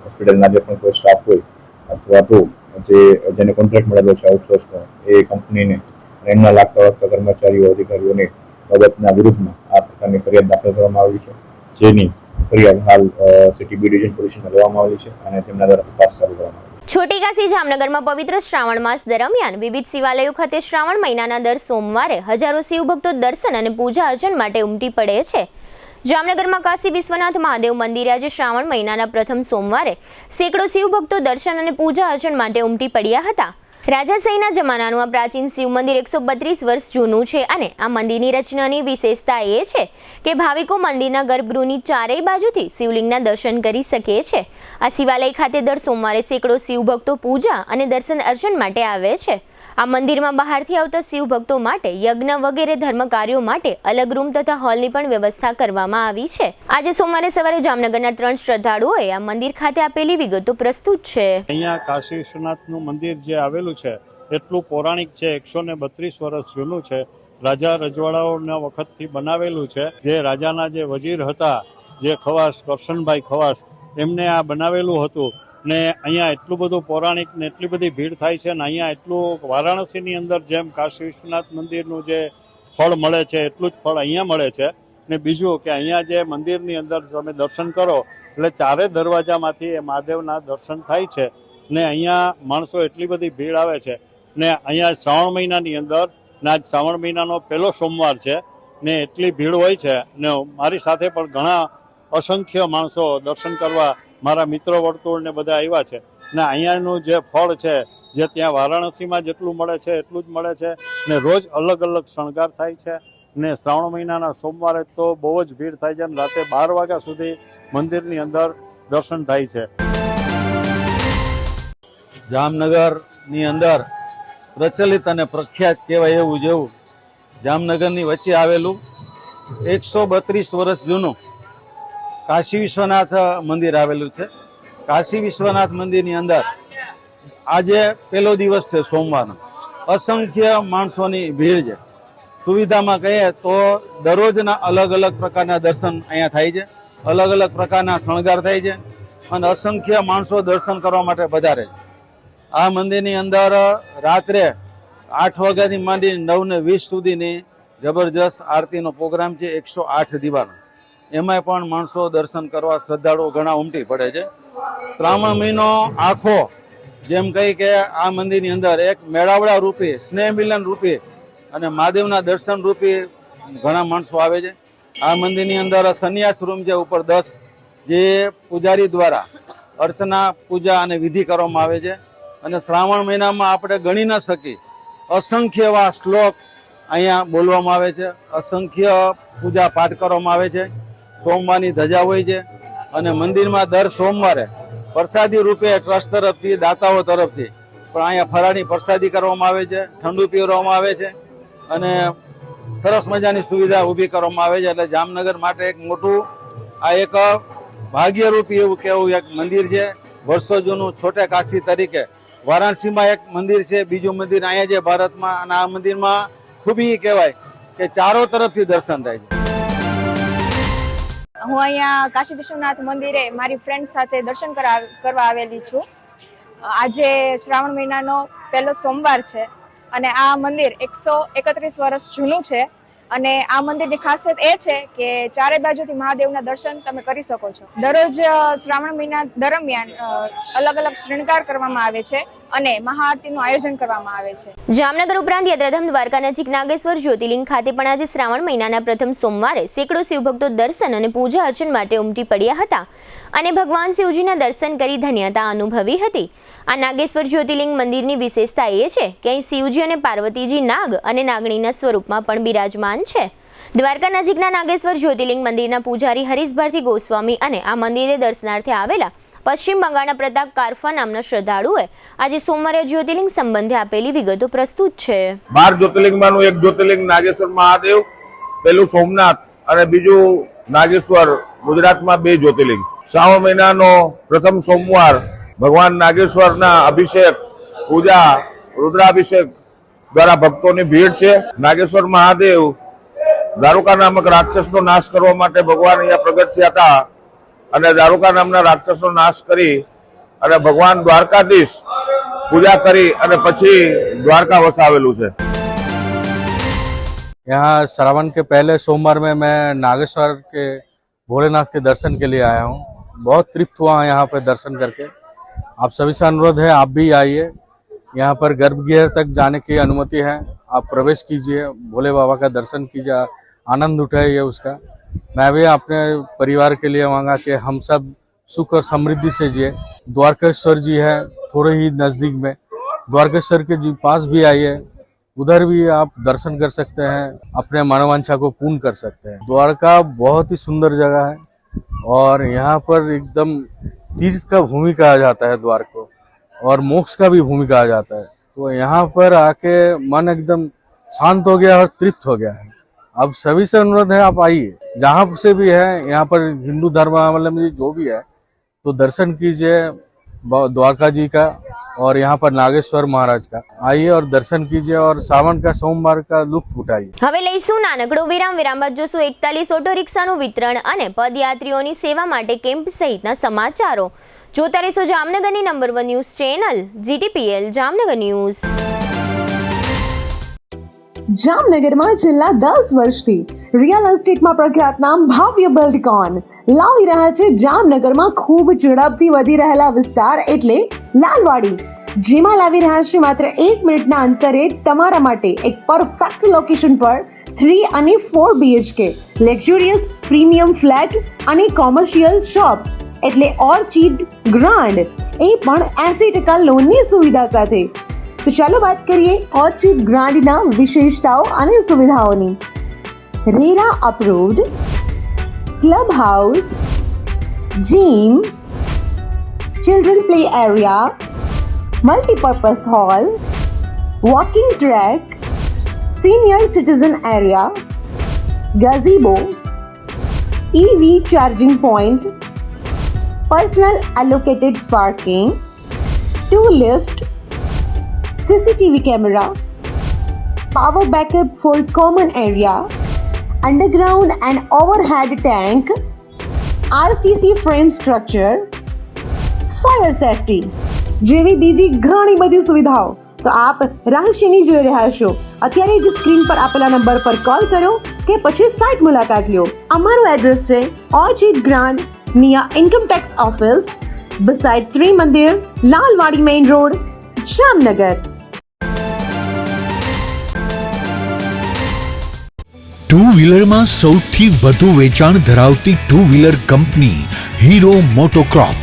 હોસ્પિટલના જે પણ કોઈ સ્ટાફ હોય અથવા તો જેને કોન્ટ્રાક્ટ મળેલો છે આઉટસોર્સનો એ કંપનીને એમના લાગતા વળગતા કર્મચારીઓ અધિકારીઓને બાબતના વિરુદ્ધમાં આ પ્રકારની ફરિયાદ દાખલ કરવામાં આવી છે, જેની ફરિયાદ હાલ સિટી બી ડિવિઝન પોલીસમાં લેવામાં આવી છે અને તેમના દ્વારા તપાસ ચાલુ કરવામાં આવી છે. છોટીકાસી જામનગરમાં પવિત્ર શ્રાવણ માસ દરમિયાન વિવિધ શિવાલયો ખાતે શ્રાવણ મહિનાના દર સોમવારે હજારો શિવભક્તો દર્શન અને પૂજા અર્ચન માટે ઉમટી પડે છે. જામનગરમાં કાશી વિશ્વનાથ મહાદેવ મંદિરે આજે શ્રાવણ મહિનાના પ્રથમ સોમવારે સેંકડો શિવભક્તો દર્શન અને પૂજા અર્ચન માટે ઉમટી પડ્યા હતા. રાજાશાહીના જમાનાનું આ પ્રાચીન શિવ મંદિર 132 વર્ષ જૂનું છે અને આ મંદિરની રચનાની વિશેષતા એ છે કે ભાવિકો મંદિરના ગર્ભગૃહની ચારેય બાજુથી શિવલિંગના દર્શન કરી શકે છે. આ શિવાલય ખાતે દર સોમવારે સેંકડો શિવભક્તો પૂજા અને દર્શન અર્ચન માટે આવે છે. આ મંદિરમાં બહારથી આવતા શિવ ભક્તો માટે યજ્ઞ વગેરે ધર્મ કાર્યો માટે અલગ રૂમ તથા હોલની પણ વ્યવસ્થા કરવામાં આવી છે. આજે સોમવારે સવારે જામનગરના 3 શ્રદ્ધાળુઓએ આ મંદિર ખાતે આપેલી વિગતો પ્રસ્તુત છે. અહીંયા કાશી વિશ્વનાથનું મંદિર જે આવેલું છે એટલું પૌરાણિક છે, 132 વર્ષ જૂનું છે. રાજા રજવાડાઓના વખતથી બનાવેલું છે. જે રાજાના જે વજીર હતા, જે ખવાસ કરશનભાઈ ખવાસ, એમને આ બનાવેલું હતું. ને અહીંયા એટલું બધું પૌરાણિક ને એટલી બધી ભીડ થાય છે ને અહીંયા એટલું વારાણસીની અંદર જેમ કાશી વિશ્વનાથ મંદિરનું જે ફળ મળે છે એટલું જ ફળ અહીંયા મળે છે. ને બીજું કે અહીંયા જે મંદિરની અંદર તમે દર્શન કરો એટલે ચારે દરવાજામાંથી એ મહાદેવના દર્શન થાય છે. ને અહીંયા માણસો એટલી બધી ભીડ આવે છે. ને અહીંયા શ્રાવણ મહિનાની અંદર ને આજ શ્રાવણ મહિનાનો પહેલો સોમવાર છે ને એટલી ભીડ હોય છે. ને મારી સાથે પણ ઘણા અસંખ્ય માણસો દર્શન કરવા, મારા મિત્રો વર્તુળ ને બધા આવ્યા છે. ને અહીંયાનું જે ફળ છે જે ત્યાં વારાણસીમાં જેટલું મળે છે એટલું જ મળે છે. ને રોજ અલગ અલગ શણગાર થાય છે. ને શ્રાવણ મહિનાના સોમવારે તો બહુ જ ભીડ થાય છે. અને રાતે 12 વાગ્યા સુધી મંદિરની અંદર દર્શન થાય છે. જામનગરની અંદર પ્રચલિત અને પ્રખ્યાત કહેવાય એવું જેવું જામનગરની વચ્ચે આવેલું 132 વર્ષ જૂનું કાશી વિશ્વનાથ મંદિર આવેલું છે. કાશી વિશ્વનાથ મંદિરની અંદર આજે પહેલો દિવસ છે સોમવારનો. અસંખ્ય માણસોની ભીડ છે. સુવિધામાં કહીએ તો દરરોજના અલગ અલગ પ્રકારના દર્શન અહીંયા થાય છે, અલગ અલગ પ્રકારના શણગાર થાય છે અને અસંખ્ય માણસો દર્શન કરવા માટે પધારે છે. આ મંદિરની અંદર રાત્રે 8 વાગ્યાથી માંડી 9:20 સુધીની જબરજસ્ત આરતીનો પ્રોગ્રામ છે. 108 દીવાનો. એમાંય પણ માણસો દર્શન કરવા શ્રદ્ધાળુઓ ઘણા ઉમટી પડે છે. શ્રાવણ મહિનો આખો જેમ કહી કે આ મંદિરની અંદર એક મેળાવડા રૂપે, સ્નેહ મિલન રૂપે અને મહાદેવના દર્શન રૂપે ઘણા માણસો આવે છે. આ મંદિરની અંદર સંન્યાસ રૂમ છે ઉપર 10, જે પૂજારી દ્વારા અર્ચના, પૂજા અને વિધિ કરવામાં આવે છે. અને શ્રાવણ મહિનામાં આપણે ગણી ન શકીએ અસંખ્ય એવા શ્લોક અહીંયા બોલવામાં આવે છે, અસંખ્ય પૂજા પાઠ કરવામાં આવે છે. સોમવારની ધજા હોય છે અને મંદિરમાં દર સોમવારે પ્રસાદી રૂપે ટ્રસ્ટ તરફથી, દાતાઓ તરફથી પણ અહીંયા ફરાળી પ્રસાદી કરવામાં આવે છે, ઠંડુ પીવડાવવામાં આવે છે અને સરસ મજાની સુવિધા ઊભી કરવામાં આવે છે. એટલે જામનગર માટે એક મોટું આ એક ભાગ્યરૂપી એવું કેવું એક મંદિર છે. વર્ષો જૂનું છોટે કાશી તરીકે વારાણસીમાં એક મંદિર છે, બીજું મંદિર અહીંયા છે ભારતમાં. અને આ મંદિરમાં ખૂબી કહેવાય કે ચારો તરફથી દર્શન થાય છે. હું અહીંયા કાશી વિશ્વનાથ મંદિરે મારી ફ્રેન્ડ સાથે દર્શન કરવા આવેલી છું. આજે શ્રાવણ મહિનાનો પહેલો સોમવાર છે અને આ મંદિર 131 વર્ષ જૂનું છે. અને આ મંદિરની ખાસિયત એ છે કે ચારે બાજુથી મહાદેવના દર્શન તમે કરી શકો છો. દરરોજ શ્રાવણ મહિના દરમિયાન અલગ અલગ શૃંગાર કરવામાં આવે છે અને મહાઆરતીનું આયોજન કરવામાં આવે છે. જામનગર ઉપરાંત યાત્રાધામ દ્વારકા નજીક નાગેશ્વર જ્યોતિર્લિંગ ખાતે પણ આજે શ્રાવણ મહિનાના પ્રથમ સોમવારે સેંકડો શિવભક્તો દર્શન અને પૂજા અર્ચન માટે ઉમટી પડ્યા હતા અને ભગવાન શિવજીના દર્શન કરી ધન્યતા અનુભવી હતી. આ નાગેશ્વર જ્યોતિર્લિંગ મંદિરની વિશેષતા એ છે કે અહીં શિવજી અને પાર્વતીજી નાગ અને નાગણીના સ્વરૂપમાં પણ બિરાજમાન છે. દ્વારકા નજીકના નાગેશ્વર જ્યોતિર્લિંગ મંદિરના પૂજારી હરીશ ભારતી ગોસ્વામી અને આ મંદિરે દર્શનાર્થે આવેલા પશ્ચિમ બંગાળના પ્રતાપ કારફા નામના શ્રદ્ધાળુએ આજે સોમવારે જ્યોતિર્લિંગ સંબંધે આપેલી વિગતો પ્રસ્તુત છે. 12 જ્યોતિર્લિંગમાંનું એક જ્યોતિર્લિંગ નાગેશ્વર મહાદેવ, પહેલું સોમનાથ અને બીજું નાગેશ્વર. ગુજરાતમાં 2 જ્યોતિર્લિંગ. શ્રાવણ મહિનાનો પ્રથમ સોમવાર ભગવાન નાગેશ્વરના અભિષેક, પૂજા, રુદ્રાભિષેક દ્વારા ભક્તોની ભીડ છે. નાગેશ્વર મહાદેવ દારૂકા નામક રાક્ષસનો નાશ કરવા માટે ભગવાન અહીંયા પ્રગટ થયા હતા અને દારૂકા નામના રાક્ષસનો નાશ કરી અને ભગવાન દ્વારકાધીશ પૂજા કરી અને પછી દ્વારકા વસાવેલું છે. यहाँ श्रावण के पहले सोमवार में मैं नागेश्वर के भोलेनाथ के दर्शन के लिए आया हूँ. बहुत तृप्त हुआ यहाँ पर दर्शन करके. आप सभी से अनुरोध है, आप भी आइए. यहाँ पर गर्भगृह तक जाने की अनुमति है. आप प्रवेश कीजिए, भोले बाबा का दर्शन कीजिए, आनंद उठाइए उसका. मैं भी अपने परिवार के लिए मांगा कि हम सब सुख और समृद्धि से जिए. द्वारकेश्वर जी है थोड़े ही नज़दीक में. द्वारकेश्वर के जी पास भी आइए, उधर भी आप दर्शन कर सकते हैं, अपने मनोवांछा को पूर्ण कर सकते हैं. द्वारका बहुत ही सुंदर जगह है और यहाँ पर एकदम तीर्थ का भूमि कहा जाता है द्वार को, और मोक्ष का भी भूमि कहा जाता है. तो यहाँ पर आके मन एकदम शांत हो गया और तृप्त हो गया है। अब सभी से अनुरोध है, आप आइए, जहाँ से भी है, यहाँ पर हिंदू धर्मावलंबी जो भी है तो दर्शन कीजिए द्वारका जी का और यहाँ पर नागेश्वर महाराज का। आइए और दर्शन कीजिए और सावन का सोमवार का लुत्फ उठाइए। હવે લઈશું નાનકડો વિરામ બાદ જોશું 41 ઓટો રિક્ષાનું વિતરણ અને પદયાત્રીઓની સેવા માટે કેમ્પ સહિતના સમાચારો. જોતા રહેશો જામનગરની number 1 news channel GTPL Jamnagar news. જામનગરમાં છેલ્લા 10 વર્ષથી રિયલ એસ્ટેટમાં પ્રખ્યાત નામ ભાવ્ય બિલ્ડકોન લાવી રહ્યા છે જામનગરમાં ખૂબ ઝડપથી વધી રહેલા વિસ્તાર એટલે લાલવાડી, જેમાં લાવી રહ્યા છે માત્ર 1 મિનિટના અંતરે તમારા માટે એક પરફેક્ટ લોકેશન પર 3 અને 4 BHK લક્ઝુરિયસ પ્રીમિયમ ફ્લેટ અને કોમર્શિયલ શોપ્સ એટલે ઓર્ચિડ ગ્રાન્ડ, એ પણ 80% લોનની સુવિધા સાથે. તો ચાલો વાત કરીએ ઓર્ચિડ ગ્રાન્ડના વિશેષતાઓ અને સુવિધાઓની. RERA approved, club house, gym, children play area, multipurpose hall, walking track, senior citizen area, gazebo, EV charging point, personal allocated parking, 2 lift, CCTV camera, power backup for common area, underground and overhead tank, RCC frame structure, fire safety જેવી બીજી ઘણી બધી સુવિધાઓ. તો આપ રહસ્યની જોઈ રહ્યા છો. અત્યારે જ સ્ક્રીન પર આપેલા નંબર પર કોલ કરો કે પછી સાઇટ મુલાકાત લો. અમારું એડ્રેસ છે Orchid Grand near income tax office, beside Trimandir, Lalwadi main road, Jamnagar. Two વ્હીલરમાં સૌથી વધુ વેચાણ ધરાવતી two wheeler company Hero MotoCorp.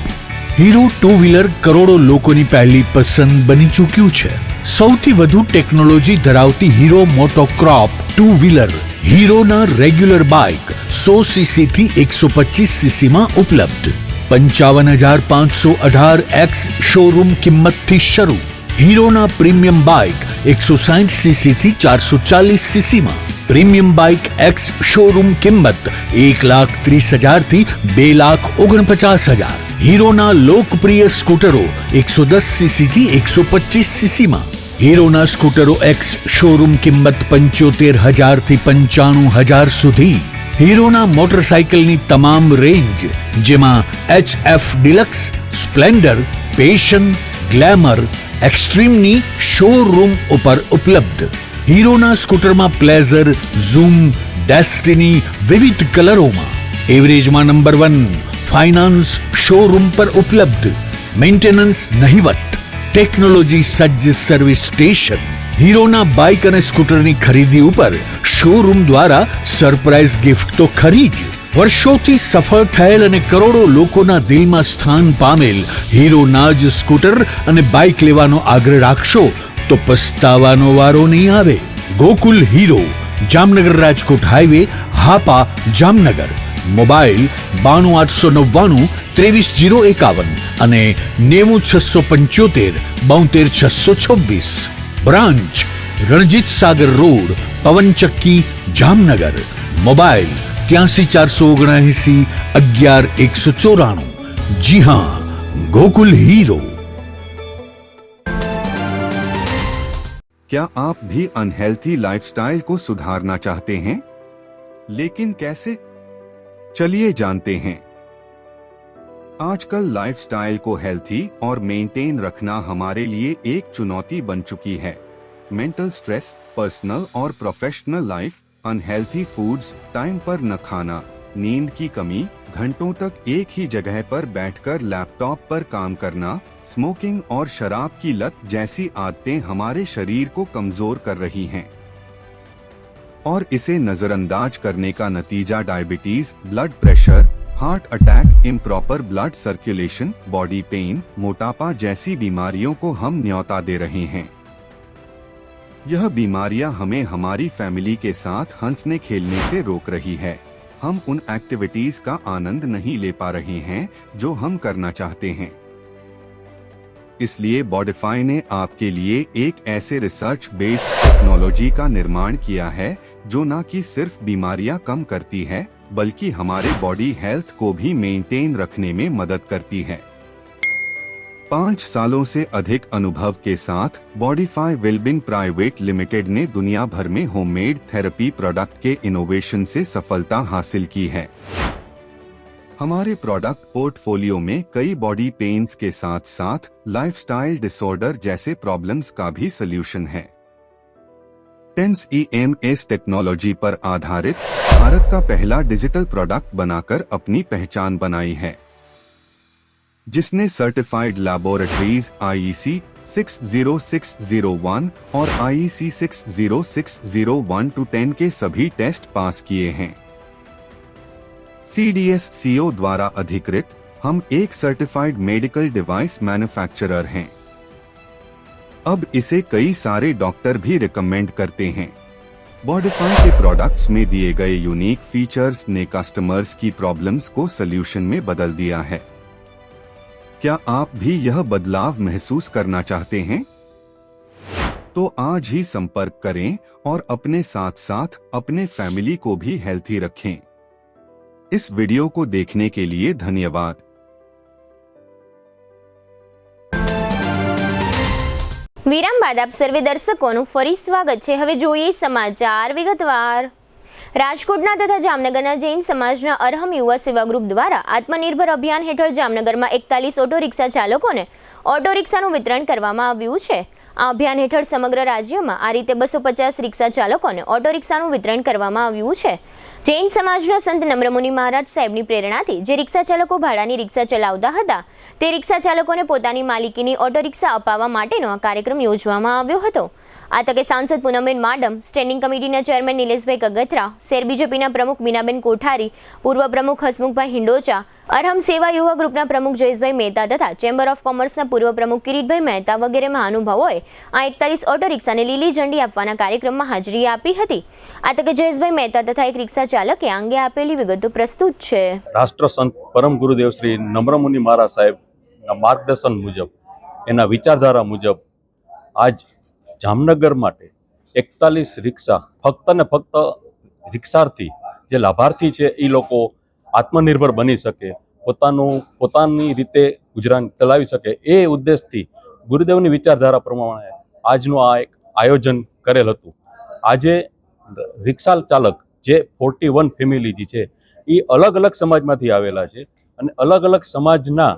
Hero two wheeler કરોડો લોકોની પહેલી પસંદ બની ચૂક્યું છે. સૌથી વધુ ટેકનોલોજી ધરાવતી હીરો મોટોક્રોપ ટુ વ્હીલર હીરોના રેગ્યુલર બાઇક 100cc થી 125cc માં ઉપલબ્ધ. 55,518 શોરૂમ કિંમતથી શરૂ. હીરોના પ્રીમિયમ બાઇક 160cc થી 440cc માં. પ્રીમિયમ બાઇક એક્સ શોરૂમ કિંમત 1,30,000 થી 2,49,000. હીરોના લોકપ્રિય સ્કૂટરો 110cc થી 125cc માં. હીરોના સ્કૂટરો એક્સ શોરૂમ કિંમત 75,000 થી 95,000 સુધી. હીરોના મોટરસાઇકલની તમામ રેન્જ જેમાં HF Deluxe, Splendor, Passion, Glamour, એક્સ્ટ્રીમની શોરૂમ ઉપર ઉપલબ્ધ. હીરોના સ્કૂટરમાં પ્લેઝર, ઝૂમ, ડેસ્ટિની વિવિધ કલરોમાં. એવરેજમાં નંબર 1 ફાઇનાન્સ શોરૂમ પર ઉપલબ્ધ. મેન્ટેનન્સ નહિવત. ટેકનોલોજી સજ્જ સર્વિસ સ્ટેશન. હીરોના બાઇક અને સ્કૂટરની ખરીદી ઉપર શોરૂમ દ્વારા સરપ્રાઇઝ ગિફ્ટ તો ખરી જ. વર્ષોથી સફળ થયેલ અને કરોડો લોકોના દિલમાં સ્થાન પામેલ હીરોના જ સ્કૂટર અને બાઇક લેવાનો આગ્રહ રાખશો તો પસ્તાવાનો વારો નહીં આવે. Gokul hero, Jamnagar Rajkot highway, Hapa, Jamnagar. Mobile 92 899 23 051 અને 90 675 72 626. Branch Ranjit Sagar road, પવનચક્કી, Jamnagar. Mobile 83 479 11 194. જી હા, गोकुल हीरो. क्या आप भी अनहेल्थी लाइफस्टाइल को सुधारना चाहते हैं, लेकिन कैसे? चलिए जानते हैं। आजकल लाइफस्टाइल को हेल्थी और मेंटेन रखना हमारे लिए एक चुनौती बन चुकी है। मेंटल स्ट्रेस, पर्सनल और professional life, unhealthy foods, time पर न खाना, नींद की कमी, घंटों तक एक ही जगह पर बैठकर लैपटॉप पर काम करना, स्मोकिंग और शराब की लत जैसी आदतें हमारे शरीर को कमजोर कर रही हैं और इसे नजरअंदाज करने का नतीजा diabetes, blood pressure, heart attack, improper blood circulation, body pain, मोटापा जैसी बीमारियों को हम न्योता दे रहे हैं। यह बीमारियां हमें हमारी फैमिली के साथ हंसने खेलने से रोक रही है। हम उन एक्टिविटीज का आनंद नहीं ले पा रहे हैं जो हम करना चाहते हैं। इसलिए बॉडिफाई ने आपके लिए एक ऐसे रिसर्च बेस्ड टेक्नोलॉजी का निर्माण किया है जो न कि सिर्फ बीमारियां कम करती है बल्कि हमारे बॉडी हेल्थ को भी मेंटेन रखने में मदद करती है। 5 सालों से अधिक अनुभव के साथ बॉडीफाई वेलबिंग प्राइवेट लिमिटेड ने दुनिया भर में होममेड थेरेपी प्रोडक्ट के इनोवेशन से सफलता हासिल की है। हमारे प्रोडक्ट पोर्टफोलियो में कई बॉडी पेन्स के साथ साथ लाइफस्टाइल डिसऑर्डर जैसे प्रॉब्लम्स का भी सलूशन है। टेंस EMS टेक्नोलॉजी पर आधारित भारत का पहला डिजिटल प्रोडक्ट बनाकर अपनी पहचान बनाई है, जिसने सर्टिफाइड लैबोरेटरीज IEC 60601 और IEC 60601-10 के सभी टेस्ट पास किए हैं। CDSCO द्वारा अधिकृत हम एक सर्टिफाइड मेडिकल डिवाइस मैन्युफैक्चरर हैं। अब इसे कई सारे डॉक्टर भी रिकमेंड करते हैं। बॉडीफाई के प्रोडक्ट्स में दिए गए यूनिक फीचर्स ने कस्टमर्स की प्रॉब्लम्स को सॉल्यूशन में बदल दिया है। क्या आप भी यह बदलाव महसूस करना चाहते हैं? तो आज ही संपर्क करें और अपने साथ साथ अपने फैमिली को भी हेल्थी रखें। इस वीडियो को देखने के लिए धन्यवाद। વિરામ બાદ આપ સર્વે દર્શકોનું ફરી સ્વાગત છે। હવે જોઈએ સમાચાર વિગતવાર। રાજકોટના તથા જામનગરના જૈન સમાજના અરહમ યુવા સેવા ગ્રુપ દ્વારા આત્મનિર્ભર અભિયાન હેઠળ જામનગરમાં 41 ઓટો રિક્ષા ચાલકોને ઓટો રિક્ષાનું વિતરણ કરવામાં આવ્યું છે। આ અભિયાન હેઠળ સમગ્ર રાજ્યમાં આ રીતે 250 રિક્ષા ચાલકોને ઓટો રિક્ષાનું વિતરણ કરવામાં આવ્યું છે। જૈન સમાજના સંત નમ્રમુનિ મહારાજ સાહેબની પ્રેરણાથી જે રિક્ષા ચાલકો ભાડાની રિક્ષા ચલાવતા હતા તે રિક્ષા ચાલકોને પોતાની માલિકીની ઓટો રિક્ષા અપાવવા માટેનો આ કાર્યક્રમ યોજવામાં આવ્યો હતો। આ તકે સાંસદ પૂનમબેન માડમ, સ્ટેન્ડિંગ કમિટીના ચેરમેન નિલેશભાઈ કગથરા, શહેર બીજેપીના પ્રમુખ મીનાબેન કોઠારી, પૂર્વ પ્રમુખ હસમુખભાઈ હિંડોચા, અરહમ સેવા યુવા ગ્રુપના પ્રમુખ જયેશભાઈ મહેતા તથા ચેમ્બર ઓફ કોમર્સના પૂર્વ પ્રમુખ કિરીટભાઈ મહેતા વગેરે મહાનુભાવોએ આ 41 ઓટો રિક્ષાને લીલી ઝંડી આપવાના કાર્યક્રમમાં હાજરી આપી હતી। આ તકે જયેશભાઈ મહેતા તથા એક રિક્ષા ચાલકે આ અંગે આપેલી વિગતો પ્રસ્તુત છે। રાષ્ટ્રસંત પરમ ગુરુદેવ શ્રી નમ્રમુનિ મહારાજ સાહેબના માર્ગદર્શન મુજબ, એના વિચારધારા મુજબ આજ જામનગર માટે 41 રિક્ષા ફક્ત ને ફક્ત રિક્ષાર્થી જે લાભાર્થી છે એ લોકો આત્મનિર્ભર બની શકે, પોતાની રીતે ગુજરાન ચલાવી શકે, એ ઉદ્દેશથી ગુરુદેવની વિચારધારા પ્રમાણે આજનું આ એક આયોજન કરેલ હતું। આજે રિક્ષા ચાલક જે 41 ફેમિલી છે એ અલગ અલગ સમાજમાંથી આવેલા છે અને અલગ અલગ સમાજના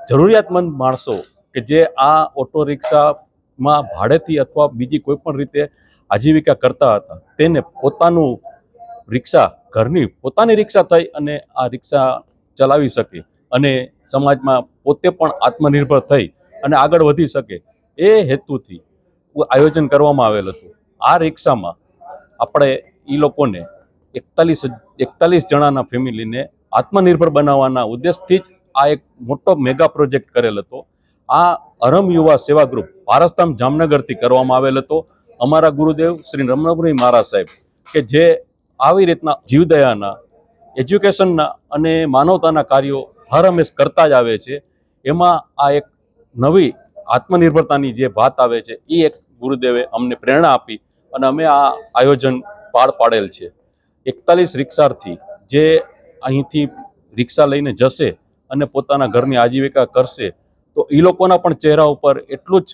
જરૂરિયાતમંદ માણસો કે જે આ ઓટો રિક્ષામાં ભાડેથી અથવા બીજી કોઈ પણ રીતે આજીવિકા કરતા હતા તેને પોતાનું રિક્ષા ઘરની પોતાની રિક્ષા થઈ અને આ રિક્ષા ચલાવી શકે અને સમાજમાં પોતે પણ આત્મનિર્ભર થઈ અને આગળ વધી શકે એ હેતુથી આયોજન કરવામાં આવેલ હતું। આ રિક્ષામાં આપણે એ લોકોને 41 જણાના ફેમિલીને આત્મનિર્ભર બનાવવાના ઉદ્દેશથી જ આ એક મોટો મેગા પ્રોજેક્ટ કરેલ હતો। આ અરહમ યુવા સેવા ગ્રુપ પારસધામ જામનગરથી કરવામાં આવેલ હતો। અમારા ગુરુદેવ શ્રી નમ્રમુનિ મહારાજ સાહેબ કે જે આવી રીતના જીવદયાના, એજ્યુકેશનના અને માનવતાના કાર્યો હર હંમેશ કરતા જ આવે છે, એમાં આ એક નવી આત્મનિર્ભરતાની જે વાત આવે છે એ એક ગુરુદેવે અમને પ્રેરણા આપી અને અમે આ આયોજન પાર પાડેલ છે। 41 રિક્ષાર્થી જે અહીંથી રિક્ષા લઈને જશે અને પોતાના ઘરની આજીવિકા કરશે તો એ લોકોના પણ ચહેરા ઉપર એટલું જ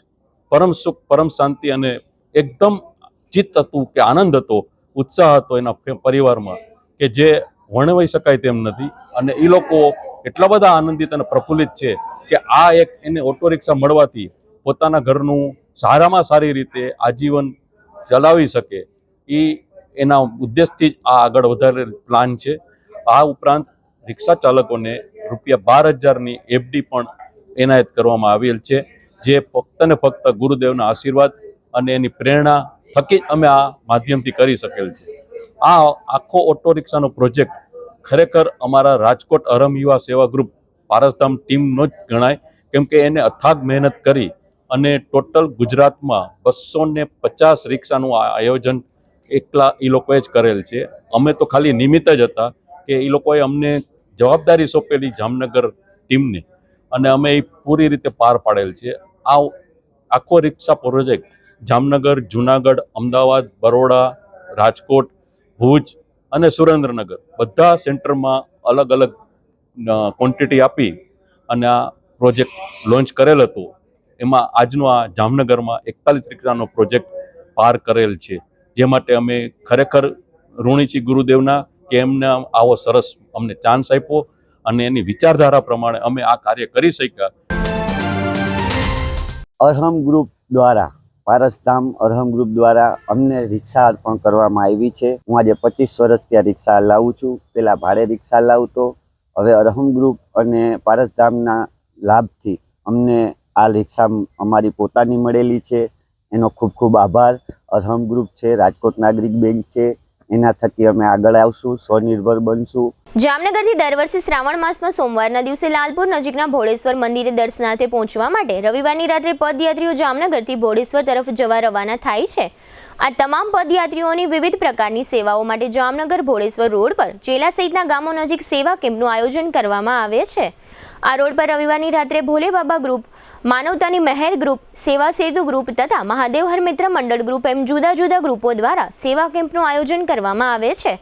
પરમ સુખ, પરમ શાંતિ અને એકદમ ચિત્ત હતું કે આનંદ હતો, ઉત્સાહ હતો એના પરિવારમાં કે જે વર્ણવાઈ શકાય તેમ નથી। અને એ લોકો એટલા બધા આનંદિત અને પ્રફુલ્લિત છે કે આ એક એને ઓટો રિક્ષા મળવાથી પોતાના ઘરનું સારામાં સારી રીતે આજીવન ચલાવી શકે એ એના ઉદ્દેશથી જ આ આગળ વધારેલ પ્લાન છે। આ ઉપરાંત રિક્ષા ચાલકોને ₹12,000ની FD પણ એનાયત કરવામાં આવેલ છે, જે ફક્ત ને ફક્ત ગુરુદેવના આશીર્વાદ અને એની પ્રેરણા થકી અમે આ માધ્યમથી કરી શકેલ છે। આ આખો ઓટો રિક્ષાનો પ્રોજેક્ટ ખરેખર અમારા રાજકોટ અરહમ યુવા સેવા ગ્રુપ પારસધામ ટીમનો જ ગણાય, કેમ કે એને અથાગ મહેનત કરી અને ટોટલ ગુજરાતમાં 250 રિક્ષાનું આયોજન એકલા એ લોકોએ જ કરેલ છે। અમે તો ખાલી નિમિત્ત જ હતા કે એ લોકોએ અમને જવાબદારી સોંપેલી જામનગર ટીમને અને અમે એ પૂરી રીતે પાર પાડેલ છે। આ આખો રિક્ષા પ્રોજેક્ટ જામનગર, જુનાગઢ, અમદાવાદ, બરોડા, રાજકોટ, ભુજ અને સુરેન્દ્રનગર બધા સેન્ટરમાં અલગ અલગ ક્વોન્ટિટી આપી અને આ પ્રોજેક્ટ લોન્ચ કરેલ હતો. એમાં આજનો આ જામનગરમાં 41 રિક્ષાનો પ્રોજેક્ટ પાર કરેલ છે, જે માટે અમે ખરેખર ઋણી છીએ ગુરુદેવના કે એમને આવો સરસ અમને ચાન્સ આપ્યો અને એની વિચારધારા પ્રમાણે અમે આ કાર્ય કરી શક્યા. અરહમ ગ્રુપ દ્વારા પારસધામ અરહમ ગ્રુપ દ્વારા અમને રિક્ષા અર્પણ કરવામાં આવી છે. હું આજે 25 વર્ષથી આ રિક્ષા લાવું છું. પહેલાં ભાડે રિક્ષા લાવતો, હવે અરહમ ગ્રુપ અને પારસધામના લાભથી અમને આ રિક્ષા અમારી પોતાની મળેલી છે. એનો ખૂબ ખૂબ આભાર. અરહમ ગ્રુપ છે, રાજકોટ નાગરિક બેંક છે, એના થકી અમે આગળ આવશું, સ્વનિર્ભર બનશું. જામનગરથી દર વર્ષે શ્રાવણ માસમાં સોમવારના દિવસે લાલપુર નજીકના ભોળેશ્વર મંદિરે દર્શનાર્થે પહોંચવા માટે રવિવારની રાત્રે પદયાત્રીઓ જામનગરથી ભોળેશ્વર તરફ જવા રવાના થાય છે. આ તમામ પદયાત્રીઓની વિવિધ પ્રકારની સેવાઓ માટે જામનગર ભોળેશ્વર રોડ પર ચેલા સહિતના ગામો નજીક સેવા કેમ્પનું આયોજન કરવામાં આવે છે. આ રોડ પર રવિવારની રાત્રે ભોલે બાબા ગ્રુપ, માનવતાની મહેર ગ્રુપ, સેવા સેતુ ગ્રુપ તથા મહાદેવ હર મિત્ર મંડળ ગ્રુપ એમ જુદા જુદા ગ્રુપો દ્વારા સેવા કેમ્પનું આયોજન કરવામાં આવે છે.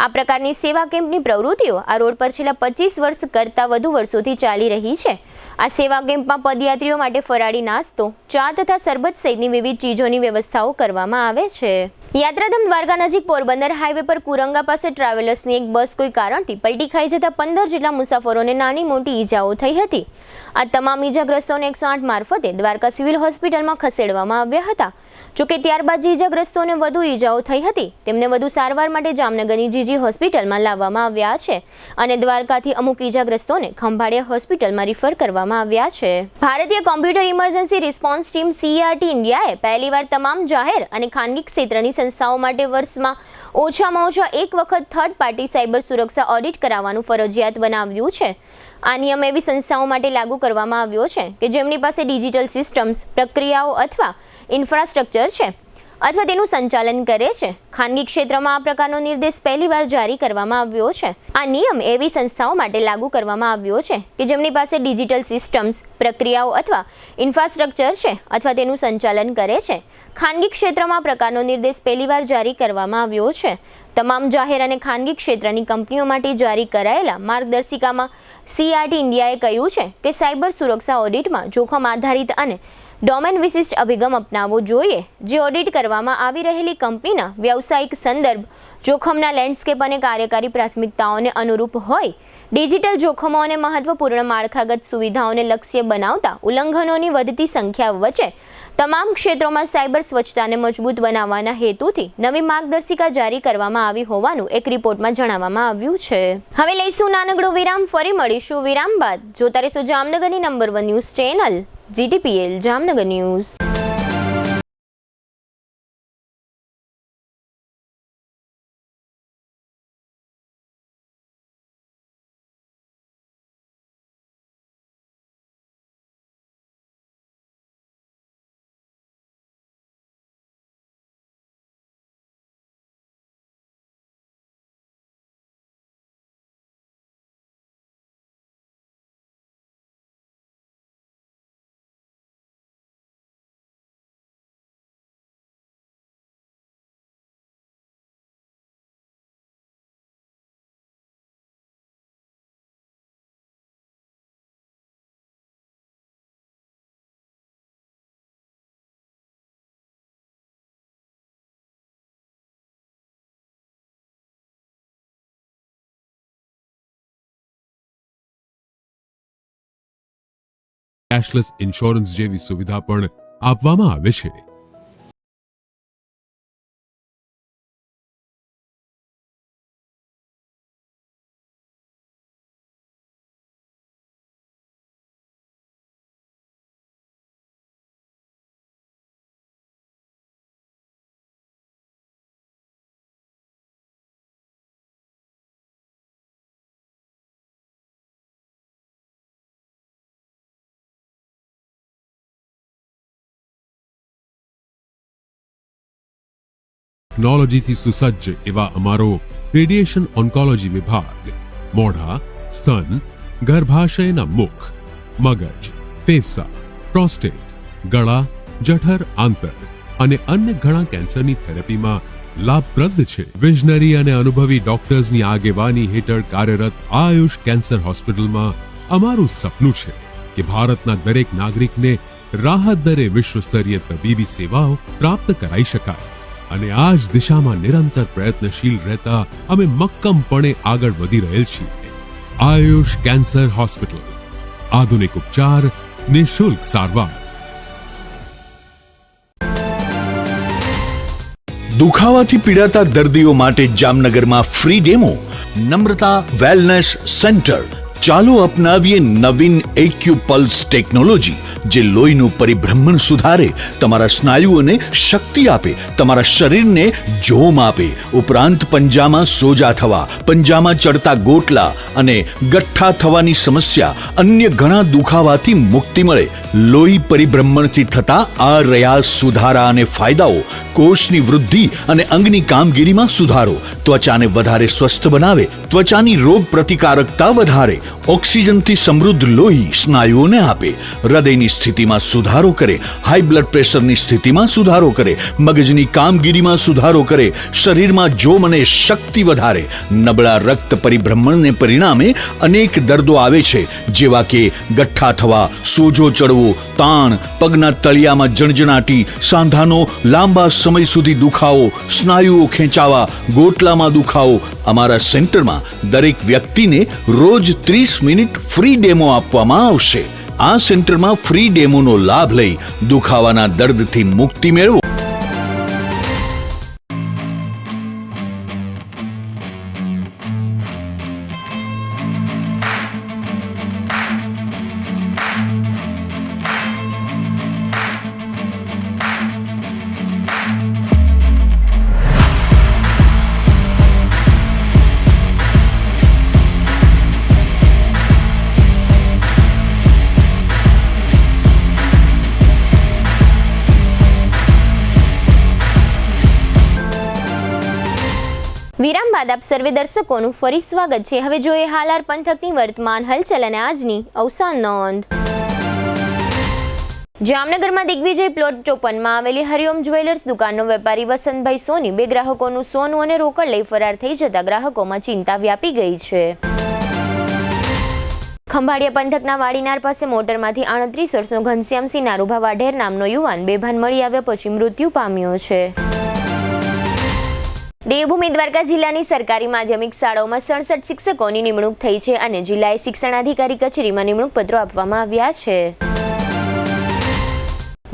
આ પ્રકારની સેવા કેમ્પની પ્રવૃત્તિઓ આ રોડ પર છેલ્લા 25 વર્ષ કરતાં વધુ વર્ષોથી ચાલી રહી છે. આ સેવા કેમ્પમાં પદયાત્રીઓ માટે ફરાળી નાસ્તો, ચા તથા શરબત સહિતની વિવિધ ચીજોની વ્યવસ્થાઓ કરવામાં આવે છે. યાત્રાધામ દ્વારકા નજીક પોરબંદર હાઈવે પર કુરંગા પાસે ટ્રાવેલર્સની એક બસ કોઈ કારણથી પલટી ખાઈ જતા 15 જેટલા મુસાફરોને નાની મોટી ઈજાઓ થઈ હતી. આ તમામ ઈજાગ્રસ્તોને 108 મારફતે દ્વારકા સિવિલ હોસ્પિટલમાં ખસેડવામાં આવ્યા હતા. જોકે ત્યારબાદ જે ઈજાગ્રસ્તોને વધુ ઈજાઓ થઈ હતી તેમને વધુ સારવાર માટે જામનગરની જીજી હોસ્પિટલમાં લાવવામાં આવ્યા છે અને દ્વારકાથી અમુક ઈજાગ્રસ્તોને ખંભાળિયા હોસ્પિટલમાં રિફર કરવામાં આવ્યા છે. ભારતીય computer emergency response team CERT ઇન્ડિયાએ પહેલીવાર તમામ જાહેર અને ખાનગી ક્ષેત્રની સંસ્થાઓ માટે વર્ષમાં ઓછામાં ઓછા એક વખત થર્ડ પાર્ટી સાયબર સુરક્ષા ઓડિટ કરાવવાનું ફરજિયાત બનાવ્યું છે. આ નિયમ એવી સંસ્થાઓ માટે લાગુ કરવામાં આવ્યો છે કે જેમની પાસે ડિજિટલ સિસ્ટમ્સ, પ્રક્રિયાઓ અથવા ઇન્ફ્રાસ્ટ્રક્ચર છે અથવા તેનું સંચાલન કરે છે. ખાનગી ક્ષેત્રમાં આ પ્રકારનો નિર્દેશ પહેલીવાર જારી કરવામાં આવ્યો છે. આ નિયમ એવી સંસ્થાઓ માટે લાગુ કરવામાં આવ્યો છે કે જેમની પાસે ડિજિટલ સિસ્ટમ્સ, પ્રક્રિયાઓ અથવા ઇન્ફ્રાસ્ટ્રક્ચર છે અથવા તેનું સંચાલન કરે છે. ખાનગી ક્ષેત્રમાં આ પ્રકારનો નિર્દેશ પહેલીવાર જારી કરવામાં આવ્યો છે. તમામ જાહેર અને ખાનગી ક્ષેત્રની કંપનીઓ માટે જારી કરાયેલા માર્ગદર્શિકામાં CERT ઇન્ડિયાએ કહ્યું છે કે સાયબર સુરક્ષા ઓડિટમાં જોખમ આધારિત અને ડોમેન વિશિષ્ટ અભિગમ અપનાવવો જોઈએ, જે ઓડિટ કરવામાં આવી રહેલી કંપનીના વ્યવસાયિક સંદર્ભ, જોખમના લેન્ડસ્કેપ અને કાર્યકારી પ્રાથમિકતાઓને અનુરૂપ હોય. ડિજિટલ જોખમો અને મહત્વપૂર્ણ માળખાગત સુવિધાઓને લક્ષ્ય બનાવતા ઉલ્લંઘનોની વધતી સંખ્યા વચ્ચે તમામ ક્ષેત્રોમાં સાયબર સ્વચ્છતાને મજબૂત બનાવવાના હેતુથી નવી માર્ગદર્શિકા જારી કરવામાં આવી હોવાનું એક રિપોર્ટમાં જણાવવામાં આવ્યું છે. હવે લઈશું નાનકડો વિરામ, ફરી મળીશું વિરામ બાદ. જોતા રહેશો જામનગરની number 1 news channel GTPL Jamnagar news. Cashless insurance જેવી સુવિધા પણ આપવામાં આવે છે. ટેકનોલોજીથી સુસજ્જ એવા અમારો રેડિયેશન ઓન્કોલોજી વિભાગ મોઢા, સ્તન, ગર્ભાશયના મુખ, મગજ, ફેફસા, પ્રોસ્ટેટ, ગળા, જઠર, આંતર અને અન્ય ઘણા કેન્સરની થેરેપીમાં લાભપ્રદ છે. વિઝનરી અને અનુભવી ડોક્ટર્સની આગેવાની હેઠળ કાર્યરત આયુષ કેન્સર હોસ્પિટલમાં અમારું સપનું છે કે ભારતના દરેક નાગરિકને રાહત દરે વિશ્વસ્તરીય તબીબી સેવાઓ પ્રાપ્ત કરાઈ શકાય અને આ જ દિશામાં નિરંતર પ્રયત્નશીલ રહેતા અમે મક્કમપણે આગળ વધી રહેલ છીએ. આયુષ કેન્સર હોસ્પિટલ, આધુનિક ઉપચાર, નિઃશુલ્ક સારવાર. દુખાવાથી પીડાતા દર્દીઓ માટે જામનગરમાં ફ્રી ડેમો. નમ્રતા વેલનેસ સેન્ટર. ચાલો અપનાવીએ નવીન એક્યુપલ્સ ટેકનોલોજી, જે લોહીનું પરિભ્રમણ સુધારે, તમારા સ્નાયુઓને શક્તિ આપે, તમારા શરીરને જોમ આપે. ઉપરાંત પંજામાં સોજા થવા, પંજામાં ચડતા ગોટલા અને ગઠ્ઠા થવાની સમસ્યા, અન્ય ઘણા દુખાવાથી મુક્તિ મળે. લોહી પરિભ્રમણથી થતા આ રહ્યા સુધારા અને ફાયદાઓ. કોષની વૃદ્ધિ અને અંગની કામગીરીમાં સુધારો, ત્વચાને વધારે સ્વસ્થ બનાવે, ત્વચાની રોગ પ્રતિકારકતા વધારે, ઓક્સિજનથી સમૃદ્ધ લોહી સ્નાયુઓને આપે, હૃદયની સ્થિતિમાં સુધારો કરે, હાઈ બ્લડ પ્રેશરની સ્થિતિમાં સુધારો કરે, મગજની કામગીરીમાં સુધારો કરે, શરીરમાં જોમ અને શક્તિ વધારે. નબળા રક્ત પરિભ્રમણને પરિણામે અનેક દર્દો આવે છે, જેવા કે ગઠ્ઠા થવા, સોજો ચડવો, તાણ, પગના તળિયામાં જણજણાટી, સાંધાનો લાંબા સમય સુધી દુખાવો, સ્નાયુઓ ખેંચાવા, ગોટલામાં દુખાવો. અમારા સેન્ટરમાં દરેક વ્યક્તિને રોજ 30 મિનિટ ફ્રી ડેમો આપવામાં આવશે. આ સેન્ટરમાં ફ્રી ડેમોનો લાભ લઈ દુખાવાના દર્દથી મુક્તિ મેળવો. વિરામ બાદ આપ સર્વે દર્શકોનું ફરી સ્વાગત છે. હવે જોઈએ હાલાર પંથકની વર્તમાન હલચલ અને આજની અવસાન નોંધ. જામનગરમાં દિગ્વિજય પ્લોટ 54માં આવેલી હરિઓમ જ્વેલર્સ દુકાનનો વેપારી વસંતભાઈ સોની બે ગ્રાહકોનું સોનું અને રોકડ લઈ ફરાર થઈ જતા ગ્રાહકોમાં ચિંતા વ્યાપી ગઈ છે. ખંભાળિયા પંથકના વાડીનાર પાસે મોટરમાંથી 38 વર્ષનો ઘનશ્યામસિંહ નારુભા વાઢેર નામનો યુવાન બેભાન મળી આવ્યા પછી મૃત્યુ પામ્યો છે. દેવભૂમિ દ્વારકા જિલ્લાની સરકારી માધ્યમિક શાળાઓમાં 67 શિક્ષકોની નિમણૂક થઈ છે અને જિલ્લાએ શિક્ષણાધિકારી કચેરીમાં નિમણૂક પત્રો આપવામાં આવ્યા છે.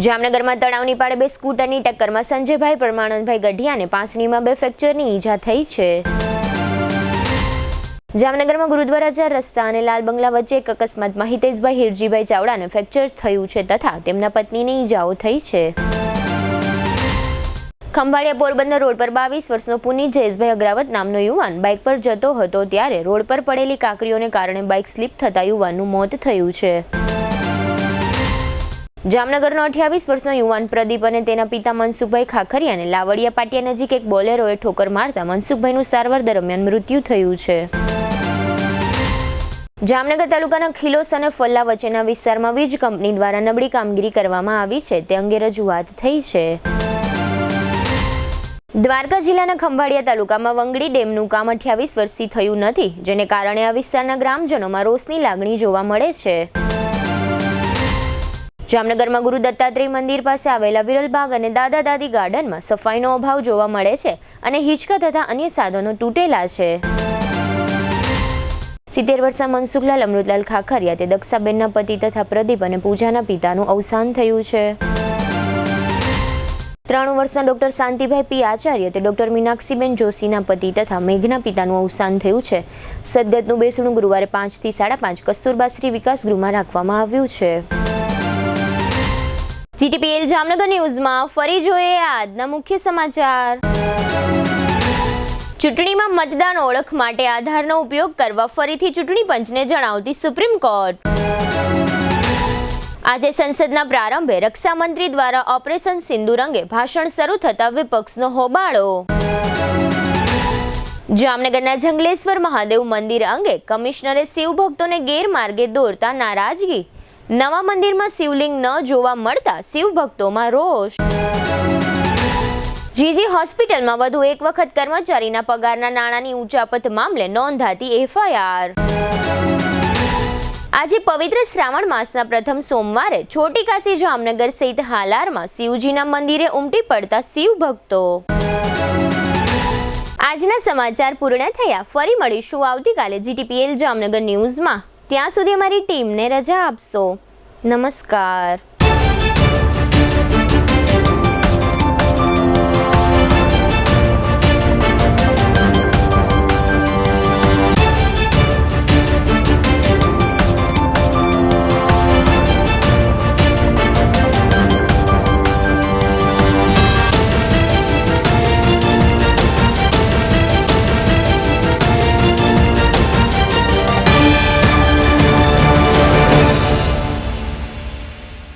જામનગરમાં તળાવની પાળે બે સ્કૂટરની ટક્કરમાં સંજયભાઈ પરમાનંદભાઈ ગઢિયાને પાંસળીમાં 2 ફ્રેક્ચરની ઈજા થઈ છે. જામનગરમાં ગુરુદ્વારા 4 રસ્તા અને લાલ બંગલા વચ્ચે એક અકસ્માતમાં હિતેશભાઈ હિરજીભાઈ ચાવડાને ફ્રેક્ચર થયું છે તથા તેમના પત્નીને ઈજાઓ થઈ છે. ખંભાળિયા પોરબંદર રોડ પર 22 વર્ષનો પુનિત જયેશભાઈ અગ્રાવત નામનો યુવાન બાઇક પર જતો હતો ત્યારે રોડ પર પડેલી કાંકરીઓને કારણે બાઇક સ્લીપ થતા યુવાનનું મોત થયું છે. જામનગરનો 28 વર્ષનો યુવાન પ્રદીપ અને તેના પિતા મનસુખભાઈ ખાખરિયાને લાવડિયા પાટિયા નજીક એક બોલેરોએ ઠોકર મારતા મનસુખભાઈનું સારવાર દરમિયાન મૃત્યુ થયું છે. જામનગર તાલુકાના ખીલોસ અને ફલ્લા વચ્ચેના વિસ્તારમાં વીજ કંપની દ્વારા નબળી કામગીરી કરવામાં આવી છે તે અંગે રજૂઆત થઈ છે. દ્વારકા જિલ્લાના ખંભાળિયા તાલુકામાં વંગડી ડેમનું કામ 28 વર્ષથી થયું નથી, જેને કારણે આ વિસ્તારના ગ્રામજનોમાં રોષની લાગણી જોવા મળે છે. જામનગરમાં ગુરુ દત્તાત્રેય મંદિર પાસે આવેલા વિરલબાગ અને દાદા દાદી ગાર્ડનમાં સફાઈનો અભાવ જોવા મળે છે અને હિંચકા તથા અન્ય સાધનો તૂટેલા છે. 70 વર્ષના મનસુખલાલ અમૃતલાલ ખાખરિયા તે દક્ષાબેનના પતિ તથા પ્રદીપ અને પૂજાના પિતાનું અવસાન થયું છે. 93 વર્ષના ડોક્ટર શાંતિભાઈ પી આચાર્ય તે ડોક્ટર મીનાક્ષીબેન જોશીના પતિ તથા મેઘના પિતાનું અવસાન થયું છે. સદગતનું બેસણું ગુરુવારે 5 થી 5:30 કસ્તુરબા શ્રી વિકાસ ગૃહમાં રાખવામાં આવ્યું છે. જીટીપીએલ જામનગર ન્યૂઝમાં ફરી જોઈએ આજના મુખ્ય સમાચાર. ચૂંટણીમાં મતદાન ઓળખ માટે આધારનો ઉપયોગ કરવા ફરીથી ચૂંટણી પંચને જણાવતી સુપ્રીમ કોર્ટ. આજે સંસદના પ્રારંભે રક્ષામંત્રી દ્વારા ઓપરેશન સિંદૂર અંગે ભાષણ શરૂ થતા વિપક્ષનો હોબાળો. જામનગરના જંગલેશ્વર મહાદેવ મંદિર અંગે કમિશનરે શિવભક્તોને ગેરમાર્ગે દોરતા નારાજગી. નવા મંદિરમાં શિવલિંગ ન જોવા મળતા શિવ ભક્તોમાં રોષ. જીજી હોસ્પિટલમાં વધુ એક વખત કર્મચારીના પગારના નાણાંની ઉચાપત મામલે નોંધાતી FIR. આજે પવિત્ર શ્રાવણ માસના પ્રથમ સોમવારે છોટી કાશી જામનગર સહિત હાલારમાં શિવજીના મંદિરે ઉમટી પડતા શિવ ભક્તો. આજના સમાચાર પૂર્ણ થયા. ફરી મળીશું આવતીકાલે GTPL જામનગર ન્યૂઝમાં. ત્યાં સુધી અમારી ટીમને રજા આપશો. નમસ્કાર.